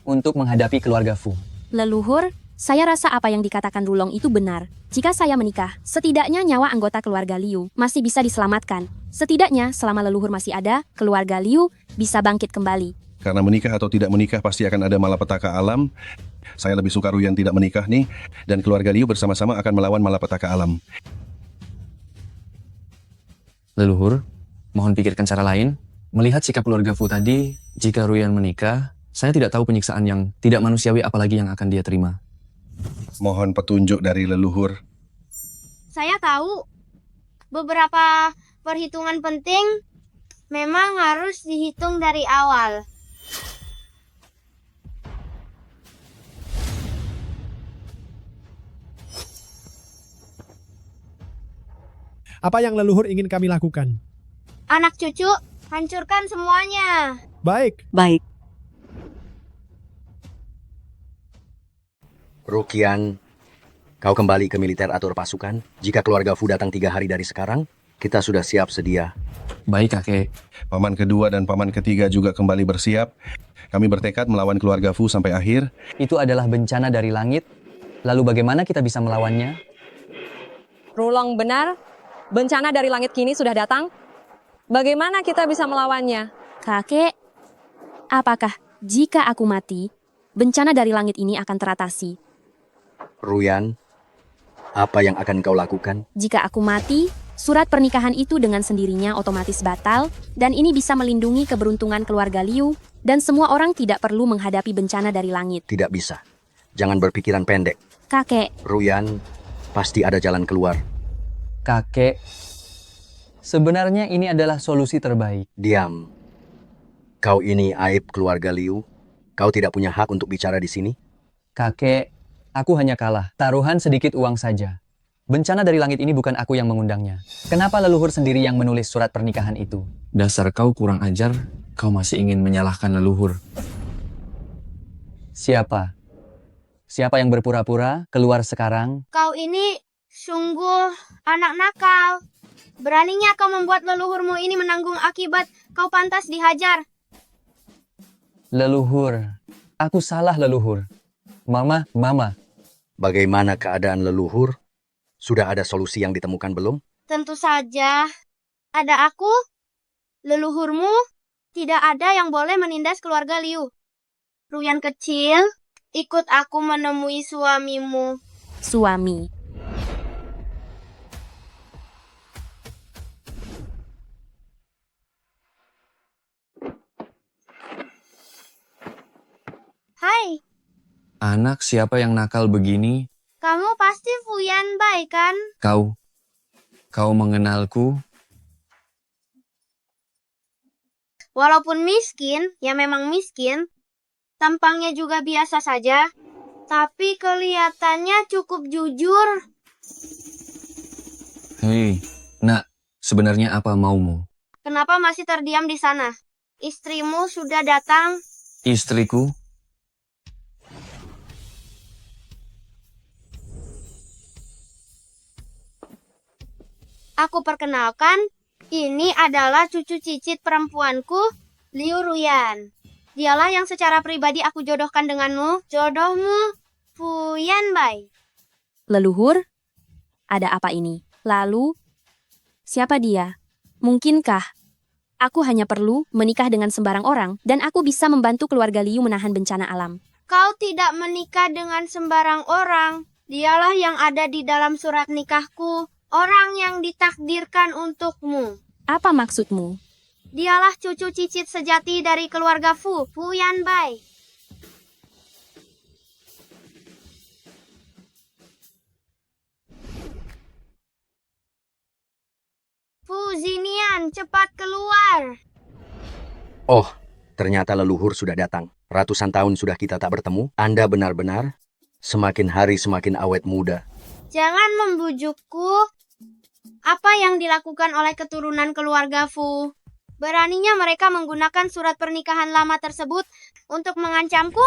Speaker 4: untuk menghadapi keluarga Fu.
Speaker 5: Leluhur, saya rasa apa yang dikatakan Rulong itu benar. Jika saya menikah, setidaknya nyawa anggota keluarga Liu masih bisa diselamatkan. Setidaknya selama leluhur masih ada, keluarga Liu bisa bangkit kembali.
Speaker 1: Karena menikah atau tidak menikah pasti akan ada malapetaka alam. Saya lebih suka Ruyan tidak menikah nih, dan keluarga Liu bersama-sama akan melawan malapetaka alam.
Speaker 13: Leluhur, mohon pikirkan cara lain. Melihat sikap keluarga Fu tadi, jika Ruyan menikah, saya tidak tahu penyiksaan yang tidak manusiawi apalagi yang akan dia terima.
Speaker 1: Mohon petunjuk dari leluhur.
Speaker 6: saya tahu beberapa perhitungan penting memang harus dihitung dari awal.
Speaker 12: Apa yang leluhur ingin kami lakukan?
Speaker 6: Anak cucu, hancurkan semuanya.
Speaker 12: Baik.
Speaker 11: Baik.
Speaker 7: Rukian, kau kembali ke militer atur pasukan. Jika keluarga Fu datang 3 hari dari sekarang, kita sudah siap sedia.
Speaker 13: Baik, kakek.
Speaker 1: Paman kedua dan paman ketiga juga kembali bersiap. Kami bertekad melawan keluarga Fu sampai akhir.
Speaker 4: Itu adalah bencana dari langit. Lalu bagaimana kita bisa melawannya?
Speaker 3: Rulong benar, bencana dari langit kini sudah datang. Bagaimana kita bisa melawannya?
Speaker 5: Kakek, apakah jika aku mati, bencana dari langit ini akan teratasi?
Speaker 7: Ruyan, apa yang akan kau lakukan?
Speaker 5: Jika aku mati, surat pernikahan itu dengan sendirinya otomatis batal, dan ini bisa melindungi keberuntungan keluarga Liu, dan semua orang tidak perlu menghadapi bencana dari langit.
Speaker 7: Tidak bisa. Jangan berpikiran pendek.
Speaker 5: Kakek,
Speaker 7: Ruyan, pasti ada jalan keluar.
Speaker 4: Kakek, sebenarnya ini adalah solusi terbaik.
Speaker 7: Diam. Kau ini aib keluarga Liu. Kau tidak punya hak untuk bicara di sini.
Speaker 4: Kakek, aku hanya kalah. Taruhan sedikit uang saja. Bencana dari langit ini bukan aku yang mengundangnya. Kenapa leluhur sendiri yang menulis surat pernikahan itu?
Speaker 13: Dasar kau kurang ajar, kau masih ingin menyalahkan leluhur.
Speaker 4: Siapa? Siapa yang berpura-pura keluar sekarang?
Speaker 6: Kau ini sungguh anak nakal. Beraninya kau membuat leluhurmu ini menanggung akibat. Kau pantas dihajar.
Speaker 4: Leluhur. Aku salah, leluhur. Mama.
Speaker 7: Bagaimana keadaan leluhur? Sudah ada solusi yang ditemukan belum?
Speaker 6: Tentu saja. Ada aku, leluhurmu, tidak ada yang boleh menindas keluarga Liu. Ruyan kecil, ikut aku menemui suamimu.
Speaker 5: suami.
Speaker 6: Hai,
Speaker 13: Anak siapa yang nakal begini?
Speaker 6: kamu pasti Fuyan Bai kan?
Speaker 13: Kau mengenalku?
Speaker 6: Walaupun miskin, ya memang miskin, tampangnya juga biasa saja, tapi kelihatannya cukup jujur.
Speaker 13: Hei, nak, sebenarnya apa maumu?
Speaker 6: Kenapa masih terdiam di sana? Istrimu sudah datang.
Speaker 13: Istriku?
Speaker 6: Aku perkenalkan, ini adalah cucu cicit perempuanku, Liu Ruyan. Dialah yang secara pribadi aku jodohkan denganmu, jodohmu, Fuyan Bai.
Speaker 5: Leluhur? Ada apa ini? Lalu, siapa dia? Mungkinkah aku hanya perlu menikah dengan sembarang orang dan aku bisa membantu keluarga Liu menahan bencana alam?
Speaker 6: Kau tidak menikah dengan sembarang orang. Dialah yang ada di dalam surat nikahku. Orang yang ditakdirkan untukmu.
Speaker 5: Apa maksudmu?
Speaker 6: Dialah cucu cicit sejati dari keluarga Fu Yanbai. Fu Zinian, cepat keluar.
Speaker 7: Oh, ternyata leluhur sudah datang. Ratusan tahun sudah kita tak bertemu. Anda benar-benar semakin hari semakin awet muda.
Speaker 6: Jangan membujukku. Apa yang dilakukan oleh keturunan keluarga Fu? Beraninya mereka menggunakan surat pernikahan lama tersebut untuk mengancamku?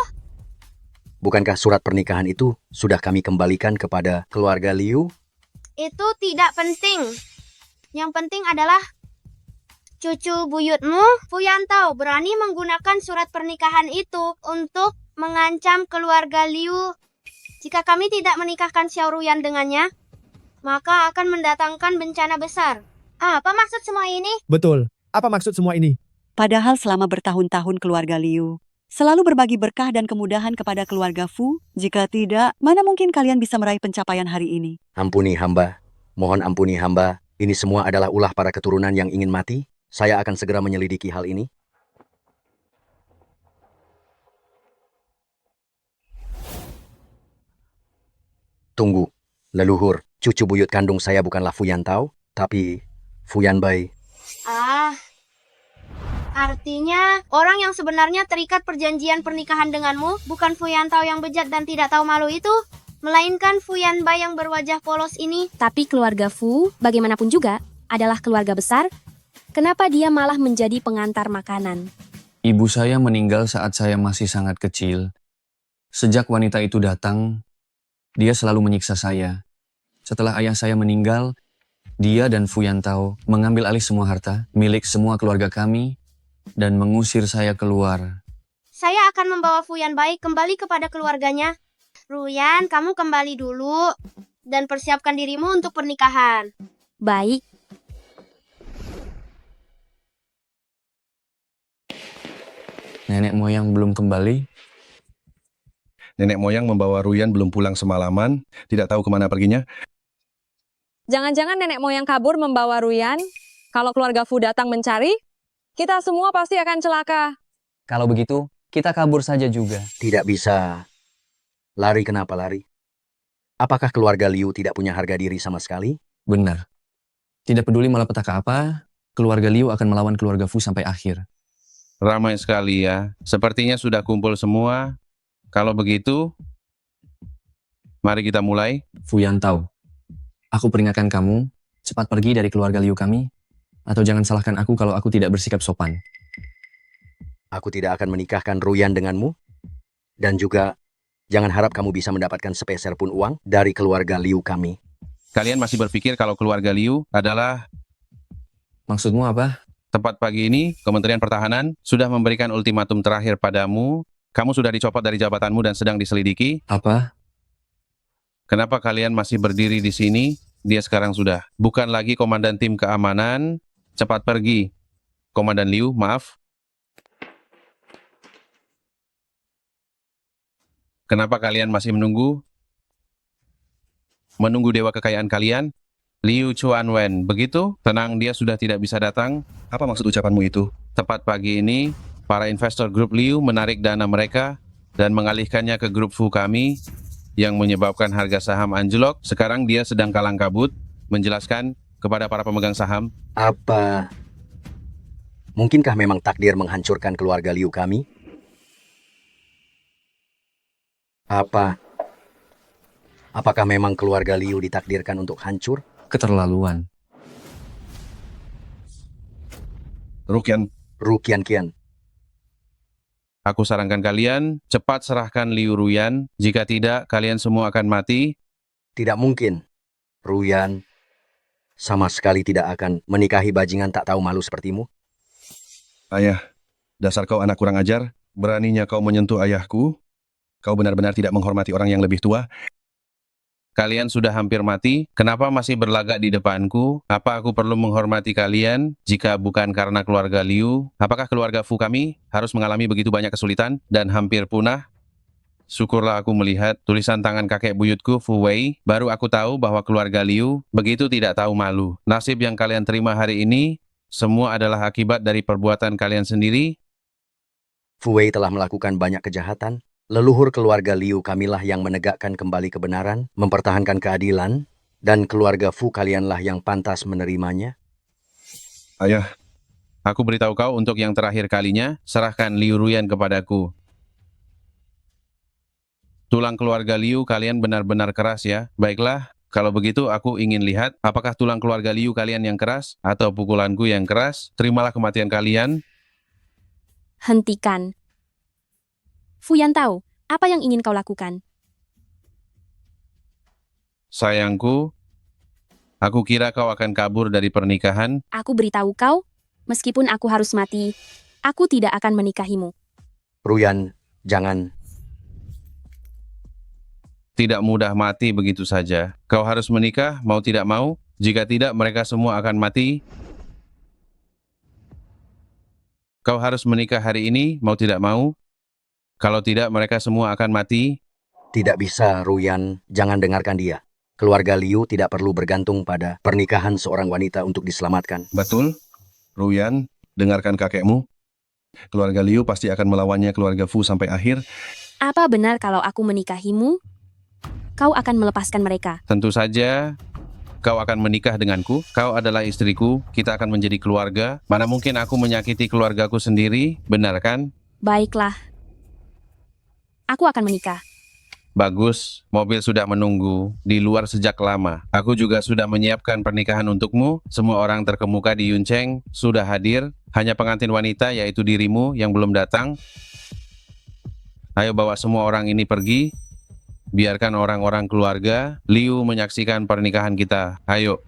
Speaker 7: Bukankah surat pernikahan itu sudah kami kembalikan kepada keluarga Liu?
Speaker 6: Itu tidak penting. Yang penting adalah cucu buyutmu, Fu Yantao, berani menggunakan surat pernikahan itu untuk mengancam keluarga Liu. Jika kami tidak menikahkan Xiao Ruyan dengannya, maka akan mendatangkan bencana besar. Apa maksud semua ini?
Speaker 12: Betul. Apa maksud semua ini?
Speaker 11: Padahal selama bertahun-tahun keluarga Liu selalu berbagi berkah dan kemudahan kepada keluarga Fu. Jika tidak, mana mungkin kalian bisa meraih pencapaian hari ini?
Speaker 7: Ampuni hamba. Mohon ampuni hamba. Ini semua adalah ulah para keturunan yang ingin mati. Saya akan segera menyelidiki hal ini. Tunggu, leluhur. Cucu buyut kandung saya bukanlah Fu Yantao, tapi Fu Yanbai.
Speaker 6: Artinya orang yang sebenarnya terikat perjanjian pernikahan denganmu bukan Fu Yantao yang bejat dan tidak tahu malu itu, melainkan Fu Yanbai yang berwajah polos ini.
Speaker 5: Tapi keluarga Fu, bagaimanapun juga, adalah keluarga besar. Kenapa dia malah menjadi pengantar makanan?
Speaker 13: Ibu saya meninggal saat saya masih sangat kecil. Sejak wanita itu datang, dia selalu menyiksa saya. Setelah ayah saya meninggal, dia dan Fu Yantao mengambil alih semua harta milik semua keluarga kami dan mengusir saya keluar.
Speaker 6: Saya akan membawa Fu Yanbai kembali kepada keluarganya. Ruyan, kamu kembali dulu dan persiapkan dirimu untuk pernikahan.
Speaker 5: Baik.
Speaker 13: Nenek moyang belum kembali.
Speaker 1: Nenek moyang membawa Ruyan belum pulang semalaman, tidak tahu kemana perginya.
Speaker 3: Jangan-jangan nenek moyang kabur membawa Ruyan? Kalau keluarga Fu datang mencari, kita semua pasti akan celaka.
Speaker 4: Kalau begitu, kita kabur saja juga.
Speaker 7: Tidak bisa. Lari kenapa lari? Apakah keluarga Liu tidak punya harga diri sama sekali?
Speaker 13: Benar. Tidak peduli malapetaka apa, keluarga Liu akan melawan keluarga Fu sampai akhir.
Speaker 1: Ramai sekali ya. Sepertinya sudah kumpul semua. Kalau begitu, mari kita mulai.
Speaker 13: Fu Yantao, aku peringatkan kamu, cepat pergi dari keluarga Liu kami, atau jangan salahkan aku kalau aku tidak bersikap sopan.
Speaker 7: Aku tidak akan menikahkan Ruyan denganmu. Dan juga, jangan harap kamu bisa mendapatkan sepeser pun uang dari keluarga Liu kami.
Speaker 1: Kalian masih berpikir kalau keluarga Liu adalah...
Speaker 13: Maksudmu apa?
Speaker 1: Tepat pagi ini, Kementerian Pertahanan sudah memberikan ultimatum terakhir padamu. Kamu sudah dicopot dari jabatanmu dan sedang diselidiki.
Speaker 13: Apa?
Speaker 1: Kenapa kalian masih berdiri di sini? Dia sekarang sudah bukan lagi komandan tim keamanan. Cepat pergi. Komandan Liu, maaf. Kenapa kalian masih menunggu? Menunggu dewa kekayaan kalian? Liu Chuanwen, begitu? Tenang, dia sudah tidak bisa datang. Apa maksud ucapanmu itu? Tepat pagi ini, para investor grup Liu menarik dana mereka dan mengalihkannya ke grup Fu kami yang menyebabkan harga saham anjlok. Sekarang dia sedang kalang kabut menjelaskan kepada para pemegang saham.
Speaker 7: Apa? Mungkinkah memang takdir menghancurkan keluarga Liu kami? Apakah memang keluarga Liu ditakdirkan untuk hancur?
Speaker 13: Keterlaluan.
Speaker 7: Rukian Kian.
Speaker 1: Aku sarankan kalian cepat serahkan Liu Ruyan. Jika tidak, kalian semua akan mati.
Speaker 7: Tidak mungkin. Ruyan sama sekali tidak akan menikahi bajingan tak tahu malu sepertimu.
Speaker 1: Ayah, dasar kau anak kurang ajar. Beraninya kau menyentuh ayahku. Kau benar-benar tidak menghormati orang yang lebih tua. Kalian sudah hampir mati, kenapa masih berlagak di depanku? Apa aku perlu menghormati kalian jika bukan karena keluarga Liu? Apakah keluarga Fu kami harus mengalami begitu banyak kesulitan dan hampir punah? Syukurlah aku melihat tulisan tangan kakek buyutku Fu Wei, baru aku tahu bahwa keluarga Liu begitu tidak tahu malu. Nasib yang kalian terima hari ini, semua adalah akibat dari perbuatan kalian sendiri.
Speaker 7: Fu Wei telah melakukan banyak kejahatan. Leluhur keluarga Liu kamilah yang menegakkan kembali kebenaran, mempertahankan keadilan, dan keluarga Fu kalianlah yang pantas menerimanya.
Speaker 1: Ayah, aku beritahu kau untuk yang terakhir kalinya, serahkan Liu Ruyan kepadaku. Tulang keluarga Liu kalian benar-benar keras ya. Baiklah, kalau begitu aku ingin lihat apakah tulang keluarga Liu kalian yang keras atau pukulanku yang keras. Terimalah kematian kalian.
Speaker 5: Hentikan. Fuyantao, apa yang ingin kau lakukan?
Speaker 1: Sayangku, aku kira kau akan kabur dari pernikahan.
Speaker 5: Aku beritahu kau, meskipun aku harus mati, aku tidak akan menikahimu.
Speaker 7: Ruyan, jangan.
Speaker 1: Tidak mudah mati begitu saja. Kau harus menikah, mau tidak mau. Jika tidak, mereka semua akan mati. Kau harus menikah hari ini, mau tidak mau. Kalau tidak, mereka semua akan mati.
Speaker 7: Tidak bisa, Ruyan. Jangan dengarkan dia. Keluarga Liu tidak perlu bergantung pada pernikahan seorang wanita untuk diselamatkan.
Speaker 1: Betul, Ruyan, dengarkan kakekmu. Keluarga Liu pasti akan melawannya keluarga Fu sampai akhir.
Speaker 5: Apa benar kalau aku menikahimu, kau akan melepaskan mereka?
Speaker 1: Tentu saja, kau akan menikah denganku. Kau adalah istriku, kita akan menjadi keluarga. Mana mungkin aku menyakiti keluargaku sendiri, benar kan?
Speaker 5: Baiklah. Aku akan menikah.
Speaker 1: Bagus, mobil sudah menunggu di luar sejak lama. Aku juga sudah menyiapkan pernikahan untukmu. Semua orang terkemuka di Yuncheng sudah hadir. Hanya pengantin wanita yaitu dirimu yang belum datang. Ayo bawa semua orang ini pergi. Biarkan orang-orang keluarga Liu menyaksikan pernikahan kita. Ayo.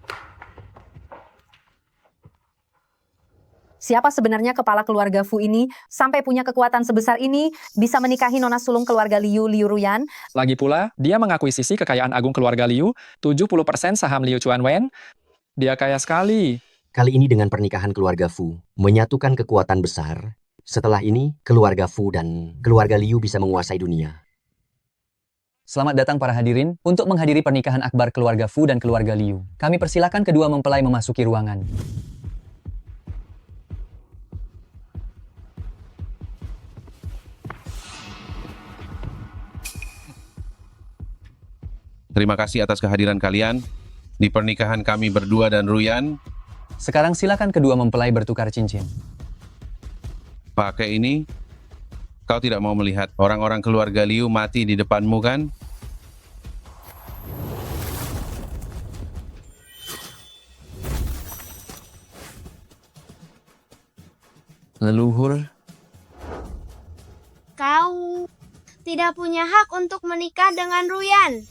Speaker 10: Siapa sebenarnya kepala keluarga Fu ini sampai punya kekuatan sebesar ini bisa menikahi nona sulung keluarga Liu, Liu Ruyan?
Speaker 15: Lagi pula, dia mengakuisisi kekayaan agung keluarga Liu, 70% saham Liu Chuanwen. Dia kaya sekali.
Speaker 7: Kali ini dengan pernikahan keluarga Fu, menyatukan kekuatan besar. Setelah ini, keluarga Fu dan keluarga Liu bisa menguasai dunia.
Speaker 4: Selamat datang para hadirin untuk menghadiri pernikahan akbar keluarga Fu dan keluarga Liu. Kami persilakan kedua mempelai memasuki ruangan.
Speaker 1: Terima kasih atas kehadiran kalian di pernikahan kami berdua dan Ruyan.
Speaker 4: Sekarang silakan kedua mempelai bertukar cincin.
Speaker 1: Pakai ini, kau tidak mau melihat orang-orang keluarga Liu mati di depanmu kan?
Speaker 13: Leluhur,
Speaker 6: Kau tidak punya hak untuk menikah dengan Ruyan.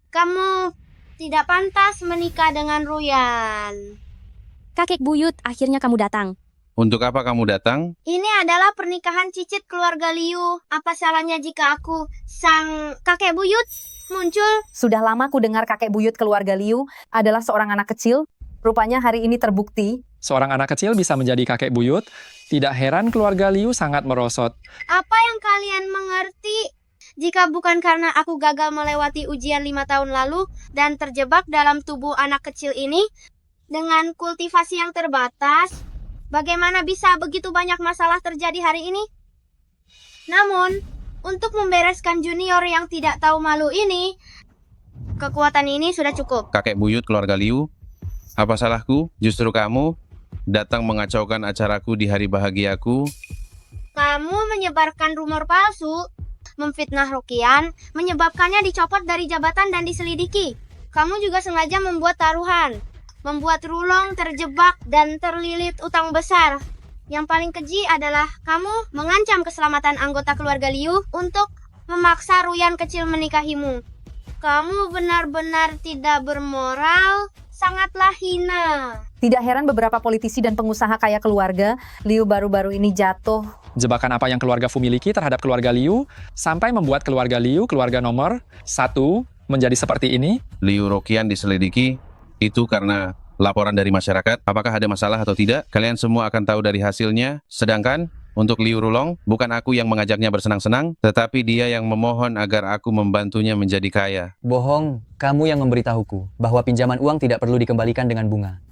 Speaker 6: Kamu tidak pantas menikah dengan Ruyan.
Speaker 5: Kakek buyut, akhirnya kamu datang.
Speaker 1: Untuk apa kamu datang?
Speaker 6: Ini adalah pernikahan cicit keluarga Liu. Apa salahnya jika aku, sang kakek buyut, muncul?
Speaker 10: Sudah lama ku dengar kakek buyut keluarga Liu adalah seorang anak kecil. Rupanya hari ini terbukti.
Speaker 15: Seorang anak kecil bisa menjadi kakek buyut. Tidak heran keluarga Liu sangat merosot.
Speaker 6: Apa yang kalian mengerti? Jika bukan karena aku gagal melewati ujian 5 tahun lalu dan terjebak dalam tubuh anak kecil ini dengan kultivasi yang terbatas, bagaimana bisa begitu banyak masalah terjadi hari ini? Namun, untuk membereskan junior yang tidak tahu malu ini, kekuatan ini sudah cukup.
Speaker 1: Kakek buyut keluarga Liu, apa salahku? Justru kamu datang mengacaukan acaraku di hari bahagiaku.
Speaker 6: Kamu menyebarkan rumor palsu, memfitnah Rukian, menyebabkannya dicopot dari jabatan dan diselidiki. Kamu juga sengaja membuat taruhan, membuat Rulong terjebak dan terlilit utang besar. Yang paling keji adalah kamu mengancam keselamatan anggota keluarga Liu untuk memaksa Ruyan kecil menikahimu. Kamu benar-benar tidak bermoral, sangatlah hina.
Speaker 10: Tidak heran beberapa politisi dan pengusaha kaya keluarga Liu baru-baru ini jatuh.
Speaker 15: Jebakan apa yang keluarga Fu miliki terhadap keluarga Liu sampai membuat keluarga Liu, keluarga nomor 1, menjadi seperti ini?
Speaker 1: Liu Roqian diselidiki, itu karena laporan dari masyarakat. Apakah ada masalah atau tidak? Kalian semua akan tahu dari hasilnya. Sedangkan untuk Liu Rulong, bukan aku yang mengajaknya bersenang-senang, tetapi dia yang memohon agar aku membantunya menjadi kaya.
Speaker 4: Bohong, kamu yang memberitahuku bahwa pinjaman uang tidak perlu dikembalikan dengan bunga.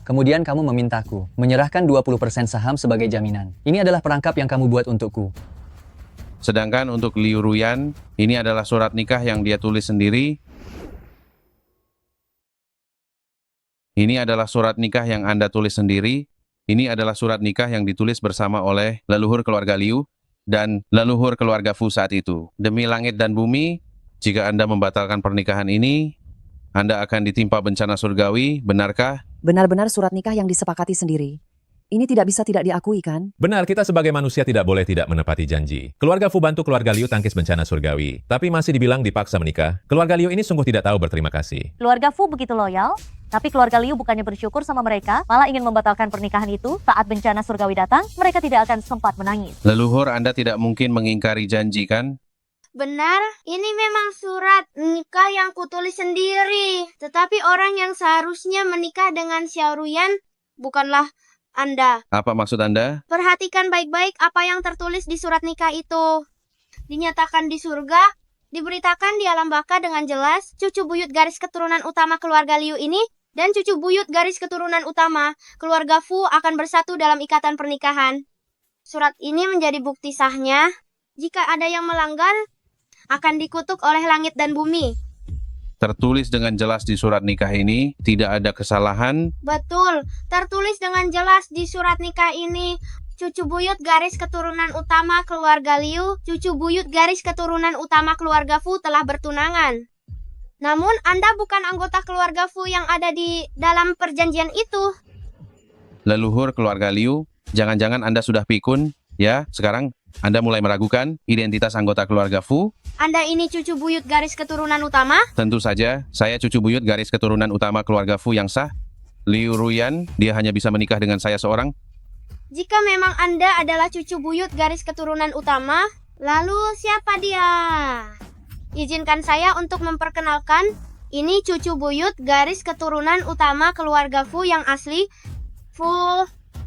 Speaker 4: Kemudian kamu memintaku menyerahkan 20% saham sebagai jaminan. Ini adalah perangkap yang kamu buat untukku.
Speaker 1: Sedangkan untuk Liu Ruyan, ini adalah surat nikah yang dia tulis sendiri. Ini adalah surat nikah yang Anda tulis sendiri. Ini adalah surat nikah yang ditulis bersama oleh leluhur keluarga Liu dan leluhur keluarga Fu saat itu. Demi langit dan bumi, jika Anda membatalkan pernikahan ini, Anda akan ditimpa bencana surgawi, benarkah?
Speaker 16: Benar-benar surat nikah yang disepakati sendiri. Ini tidak bisa tidak diakui, kan?
Speaker 2: Benar, kita sebagai manusia tidak boleh tidak menepati janji. Keluarga Fu bantu keluarga Liu tangkis bencana surgawi, tapi masih dibilang dipaksa menikah. Keluarga Liu ini sungguh tidak tahu berterima kasih.
Speaker 17: Keluarga Fu begitu loyal, tapi keluarga Liu bukannya bersyukur sama mereka, malah ingin membatalkan pernikahan itu. Saat bencana surgawi datang, mereka tidak akan sempat menangis.
Speaker 1: Leluhur Anda tidak mungkin mengingkari janji, kan?
Speaker 6: Benar, ini memang surat nikah yang kutulis sendiri. Tetapi orang yang seharusnya menikah dengan Xiao Ruyan bukanlah Anda.
Speaker 1: Apa maksud Anda?
Speaker 6: Perhatikan baik-baik apa yang tertulis di surat nikah itu. Dinyatakan di surga, diberitakan di alam baka dengan jelas, cucu buyut garis keturunan utama keluarga Liu ini dan cucu buyut garis keturunan utama keluarga Fu akan bersatu dalam ikatan pernikahan. Surat ini menjadi bukti sahnya. Jika ada yang melanggar, akan dikutuk oleh langit dan bumi.
Speaker 1: Tertulis dengan jelas di surat nikah ini, tidak ada kesalahan.
Speaker 6: Betul, tertulis dengan jelas di surat nikah ini. Cucu buyut garis keturunan utama keluarga Liu, cucu buyut garis keturunan utama keluarga Fu telah bertunangan. Namun, Anda bukan anggota keluarga Fu yang ada di dalam perjanjian itu.
Speaker 1: Leluhur keluarga Liu, jangan-jangan Anda sudah pikun, ya? Sekarang Anda mulai meragukan identitas anggota keluarga Fu?
Speaker 6: Anda ini cucu buyut garis keturunan utama?
Speaker 1: Tentu saja, saya cucu buyut garis keturunan utama keluarga Fu yang sah. Liu Ruyan, dia hanya bisa menikah dengan saya seorang.
Speaker 6: Jika memang Anda adalah cucu buyut garis keturunan utama, lalu siapa dia? Izinkan saya untuk memperkenalkan, ini cucu buyut garis keturunan utama keluarga Fu yang asli, Fu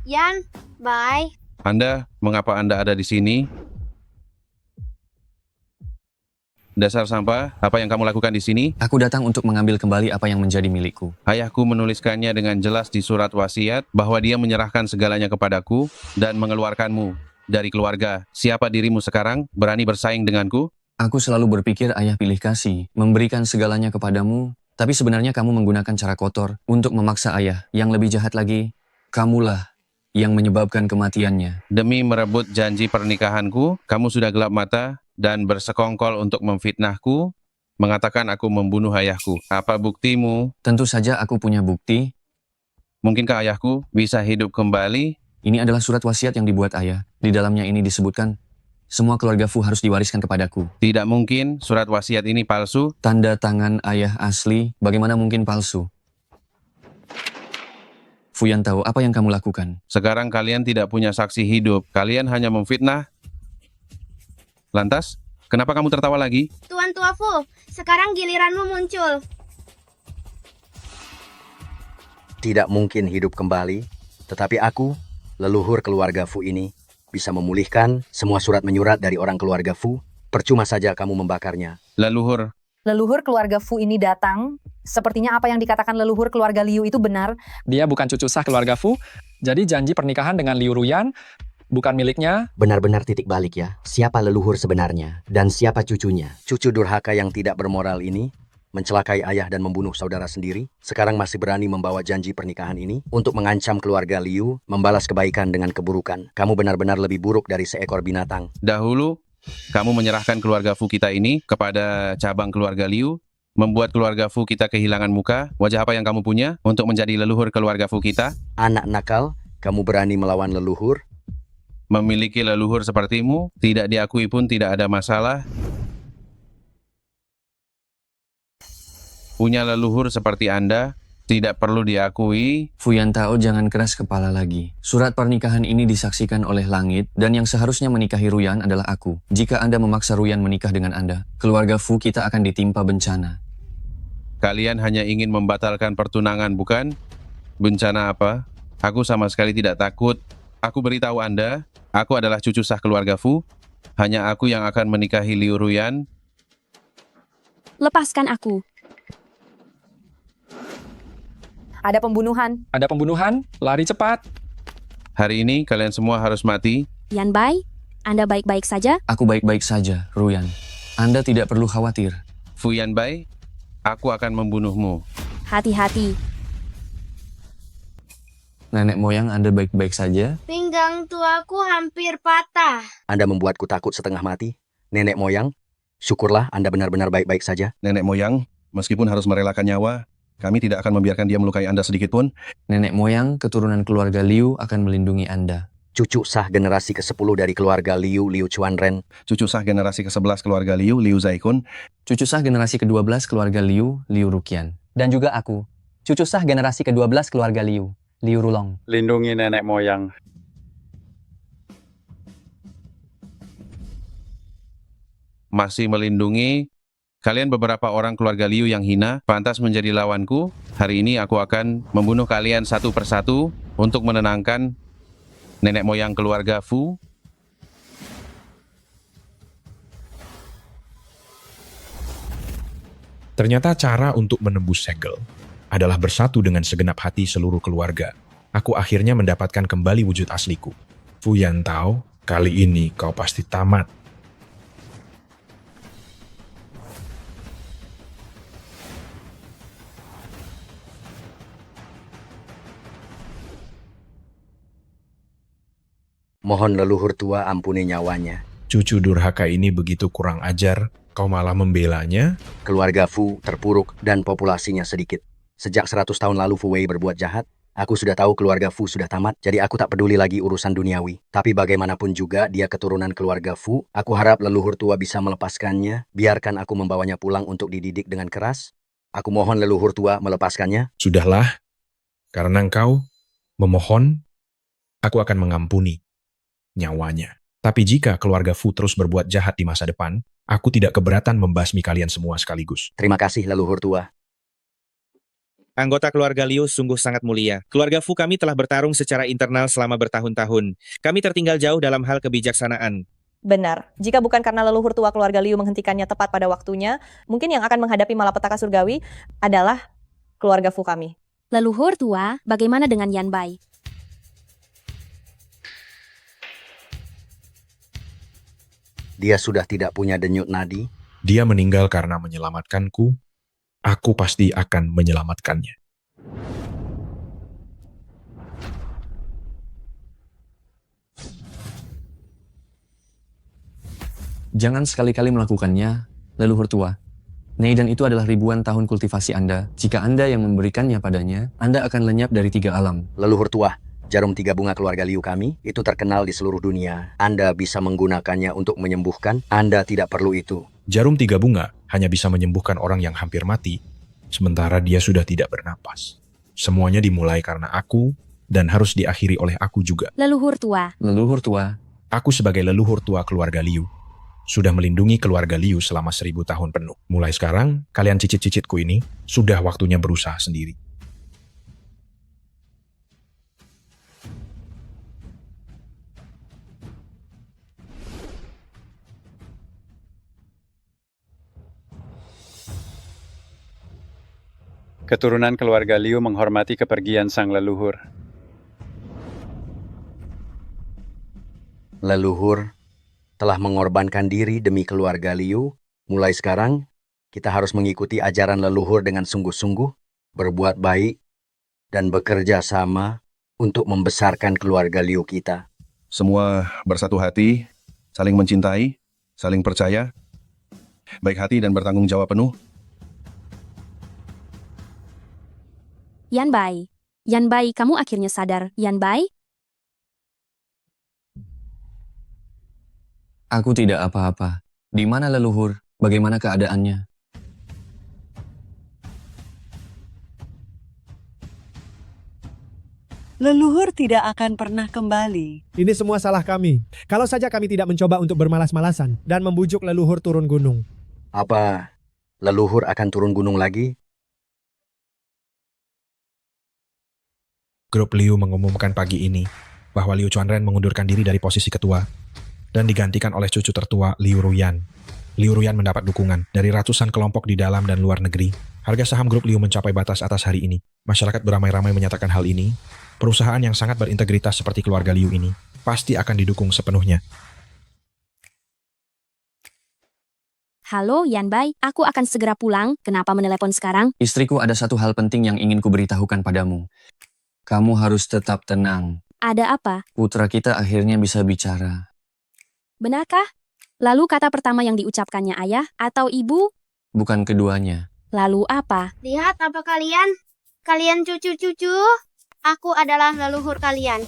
Speaker 6: Yan Bai.
Speaker 1: Anda, mengapa Anda ada di sini? Dasar sampah, apa yang kamu lakukan di sini?
Speaker 13: Aku datang untuk mengambil kembali apa yang menjadi milikku.
Speaker 1: Ayahku menuliskannya dengan jelas di surat wasiat bahwa dia menyerahkan segalanya kepadaku dan mengeluarkanmu dari keluarga. Siapa dirimu sekarang? Berani bersaing denganku?
Speaker 13: Aku selalu berpikir ayah pilih kasih, memberikan segalanya kepadamu, tapi sebenarnya kamu menggunakan cara kotor untuk memaksa ayah. Yang lebih jahat lagi, kamulah yang menyebabkan kematiannya.
Speaker 1: Demi merebut janji pernikahanku, kamu sudah gelap mata dan bersekongkol untuk memfitnahku, mengatakan aku membunuh ayahku. Apa buktimu?
Speaker 13: Tentu saja aku punya bukti.
Speaker 1: Mungkinkah ayahku bisa hidup kembali?
Speaker 13: Ini adalah surat wasiat yang dibuat ayah. Di dalamnya ini disebutkan, semua keluarga Fu harus diwariskan kepadaku.
Speaker 1: Tidak mungkin surat wasiat ini palsu.
Speaker 13: Tanda tangan ayah asli, bagaimana mungkin palsu? Fuyan tahu apa yang kamu lakukan.
Speaker 1: Sekarang kalian tidak punya saksi hidup. Kalian hanya memfitnah. Lantas, kenapa kamu tertawa lagi?
Speaker 6: Tuan Tua Fu, sekarang giliranmu muncul.
Speaker 7: Tidak mungkin hidup kembali, tetapi aku, leluhur keluarga Fu ini, bisa memulihkan semua surat menyurat dari orang keluarga Fu. Percuma saja kamu membakarnya.
Speaker 1: Leluhur
Speaker 10: keluarga Fu ini datang. Sepertinya apa yang dikatakan leluhur keluarga Liu itu benar.
Speaker 15: Dia bukan cucu sah keluarga Fu, jadi janji pernikahan dengan Liu Ruyan bukan miliknya.
Speaker 7: Benar-benar titik balik ya. Siapa leluhur sebenarnya dan siapa cucunya? Cucu durhaka yang tidak bermoral ini mencelakai ayah dan membunuh saudara sendiri. Sekarang masih berani membawa janji pernikahan ini untuk mengancam keluarga Liu, membalas kebaikan dengan keburukan. Kamu benar-benar lebih buruk dari seekor binatang.
Speaker 1: Dahulu, kamu menyerahkan keluarga Fu kita ini kepada cabang keluarga Liu, membuat keluarga Fu kita kehilangan muka. Wajah apa yang kamu punya untuk menjadi leluhur keluarga Fu kita?
Speaker 7: Anak nakal, kamu berani melawan leluhur?
Speaker 1: Memiliki leluhur sepertimu, tidak diakui pun tidak ada masalah. Punya leluhur seperti Anda, Tidak perlu diakui.
Speaker 13: Fuyantao, jangan keras kepala lagi. Surat pernikahan ini disaksikan oleh langit, dan yang seharusnya menikahi Ruyan adalah aku. Jika Anda memaksa Ruyan menikah dengan Anda, keluarga Fu kita akan ditimpa bencana.
Speaker 1: Kalian hanya ingin membatalkan pertunangan, bukan? Bencana apa? Aku sama sekali tidak takut. Aku beritahu Anda, aku adalah cucu sah keluarga Fu. Hanya aku yang akan menikahi Liu Ruyan.
Speaker 5: Lepaskan aku.
Speaker 10: Ada pembunuhan.
Speaker 15: Ada pembunuhan, lari cepat.
Speaker 1: Hari ini kalian semua harus mati.
Speaker 5: Yan Bai, Anda baik-baik saja?
Speaker 13: Aku baik-baik saja, Ruyan. Anda tidak perlu khawatir.
Speaker 1: Fu Yanbai, aku akan membunuhmu.
Speaker 5: Hati-hati.
Speaker 13: Nenek moyang Anda baik-baik saja?
Speaker 6: Pinggang tuaku hampir patah.
Speaker 7: Anda membuatku takut setengah mati. Nenek moyang, syukurlah Anda benar-benar baik-baik saja.
Speaker 1: Nenek moyang, meskipun harus merelakan nyawa, kami tidak akan membiarkan dia melukai Anda sedikit pun.
Speaker 13: Nenek moyang keturunan keluarga Liu akan melindungi Anda.
Speaker 7: Cucu sah generasi ke-10 dari keluarga Liu, Liu Chuanren.
Speaker 1: Cucu sah generasi ke-11 keluarga Liu, Liu Zaikun.
Speaker 13: Ee sah generasi ke-12 keluarga Liu, Liu Ruqian.
Speaker 4: Dan juga aku, cucu sah generasi ke-12 keluarga Liu, Liu Rulong.
Speaker 9: Lindungi nenek moyang.
Speaker 1: Masih melindungi. Kalian beberapa orang keluarga Liu yang hina, pantas menjadi lawanku. Hari ini aku akan membunuh kalian satu persatu untuk menenangkan nenek moyang keluarga Fu.
Speaker 14: Ternyata cara untuk menembus segel adalah bersatu dengan segenap hati seluruh keluarga. Aku akhirnya mendapatkan kembali wujud asliku. Fuyantao, kali ini kau pasti tamat.
Speaker 7: Mohon leluhur tua ampuni nyawanya.
Speaker 14: Cucu durhaka ini begitu kurang ajar, kau malah membelanya?
Speaker 7: Keluarga Fu terpuruk dan populasinya sedikit. Sejak 100 tahun lalu Fu Wei berbuat jahat, aku sudah tahu keluarga Fu sudah tamat, jadi aku tak peduli lagi urusan duniawi. Tapi bagaimanapun juga dia keturunan keluarga Fu, aku harap leluhur tua bisa melepaskannya, biarkan aku membawanya pulang untuk dididik dengan keras. Aku mohon leluhur tua melepaskannya.
Speaker 14: Sudahlah, karena engkau memohon, aku akan mengampuni nyawanya. Tapi jika keluarga Fu terus berbuat jahat di masa depan, aku tidak keberatan membasmi kalian semua sekaligus.
Speaker 7: Terima kasih leluhur tua.
Speaker 8: Anggota keluarga Liu sungguh sangat mulia. Keluarga Fu kami telah bertarung secara internal selama bertahun-tahun. Kami tertinggal jauh dalam hal kebijaksanaan.
Speaker 18: Benar. Jika bukan karena leluhur tua keluarga Liu menghentikannya tepat pada waktunya, mungkin yang akan menghadapi malapetaka surgawi adalah keluarga Fu kami.
Speaker 5: Leluhur tua, bagaimana dengan Yan Bai?
Speaker 7: Dia sudah tidak punya denyut nadi.
Speaker 14: Dia meninggal karena menyelamatkanku. Aku pasti akan menyelamatkannya.
Speaker 13: Jangan sekali-kali melakukannya, leluhur tua. Neidan itu adalah ribuan tahun kultivasi Anda. Jika Anda yang memberikannya padanya, Anda akan lenyap dari 3 alam.
Speaker 7: Leluhur tua, jarum 3 bunga keluarga Liu kami itu terkenal di seluruh dunia. Anda bisa menggunakannya untuk menyembuhkan. Anda tidak perlu itu.
Speaker 14: Jarum 3 bunga hanya bisa menyembuhkan orang yang hampir mati, sementara dia sudah tidak bernapas. Semuanya dimulai karena aku, dan harus diakhiri oleh aku juga.
Speaker 5: Leluhur tua.
Speaker 13: Leluhur tua.
Speaker 14: Aku sebagai leluhur tua keluarga Liu, sudah melindungi keluarga Liu selama 1000 tahun penuh. Mulai sekarang, kalian cicit-cicitku ini, sudah waktunya berusaha sendiri.
Speaker 9: Keturunan keluarga Liu menghormati kepergian sang leluhur.
Speaker 7: Leluhur telah mengorbankan diri demi keluarga Liu. Mulai sekarang, kita harus mengikuti ajaran leluhur dengan sungguh-sungguh, berbuat baik, dan bekerja sama untuk membesarkan keluarga Liu kita.
Speaker 1: Semua bersatu hati, saling mencintai, saling percaya, baik hati dan bertanggung jawab penuh.
Speaker 5: Yan Bai. Yan Bai, kamu akhirnya sadar. Yan Bai?
Speaker 13: Aku tidak apa-apa. Di mana leluhur? Bagaimana keadaannya?
Speaker 11: Leluhur tidak akan pernah kembali.
Speaker 12: Ini semua salah kami. Kalau saja kami tidak mencoba untuk bermalas-malasan dan membujuk leluhur turun gunung.
Speaker 7: Apa leluhur akan turun gunung lagi?
Speaker 14: Grup Liu mengumumkan pagi ini bahwa Liu Chuanren mengundurkan diri dari posisi ketua dan digantikan oleh cucu tertua Liu Ruyan. Liu Ruyan mendapat dukungan dari ratusan kelompok di dalam dan luar negeri. Harga saham grup Liu mencapai batas atas hari ini. Masyarakat beramai-ramai menyatakan hal ini. Perusahaan yang sangat berintegritas seperti keluarga Liu ini pasti akan didukung sepenuhnya.
Speaker 5: Halo Yanbai, aku akan segera pulang. Kenapa menelepon sekarang?
Speaker 13: Istriku, ada satu hal penting yang ingin kuberitahukan padamu. Kamu harus tetap tenang.
Speaker 5: Ada apa?
Speaker 13: Putra kita akhirnya bisa bicara.
Speaker 5: Benarkah? Lalu kata pertama yang diucapkannya ayah atau ibu?
Speaker 13: Bukan keduanya.
Speaker 5: Lalu apa?
Speaker 6: Lihat apa kalian? Kalian cucu-cucu? Aku adalah leluhur kalian.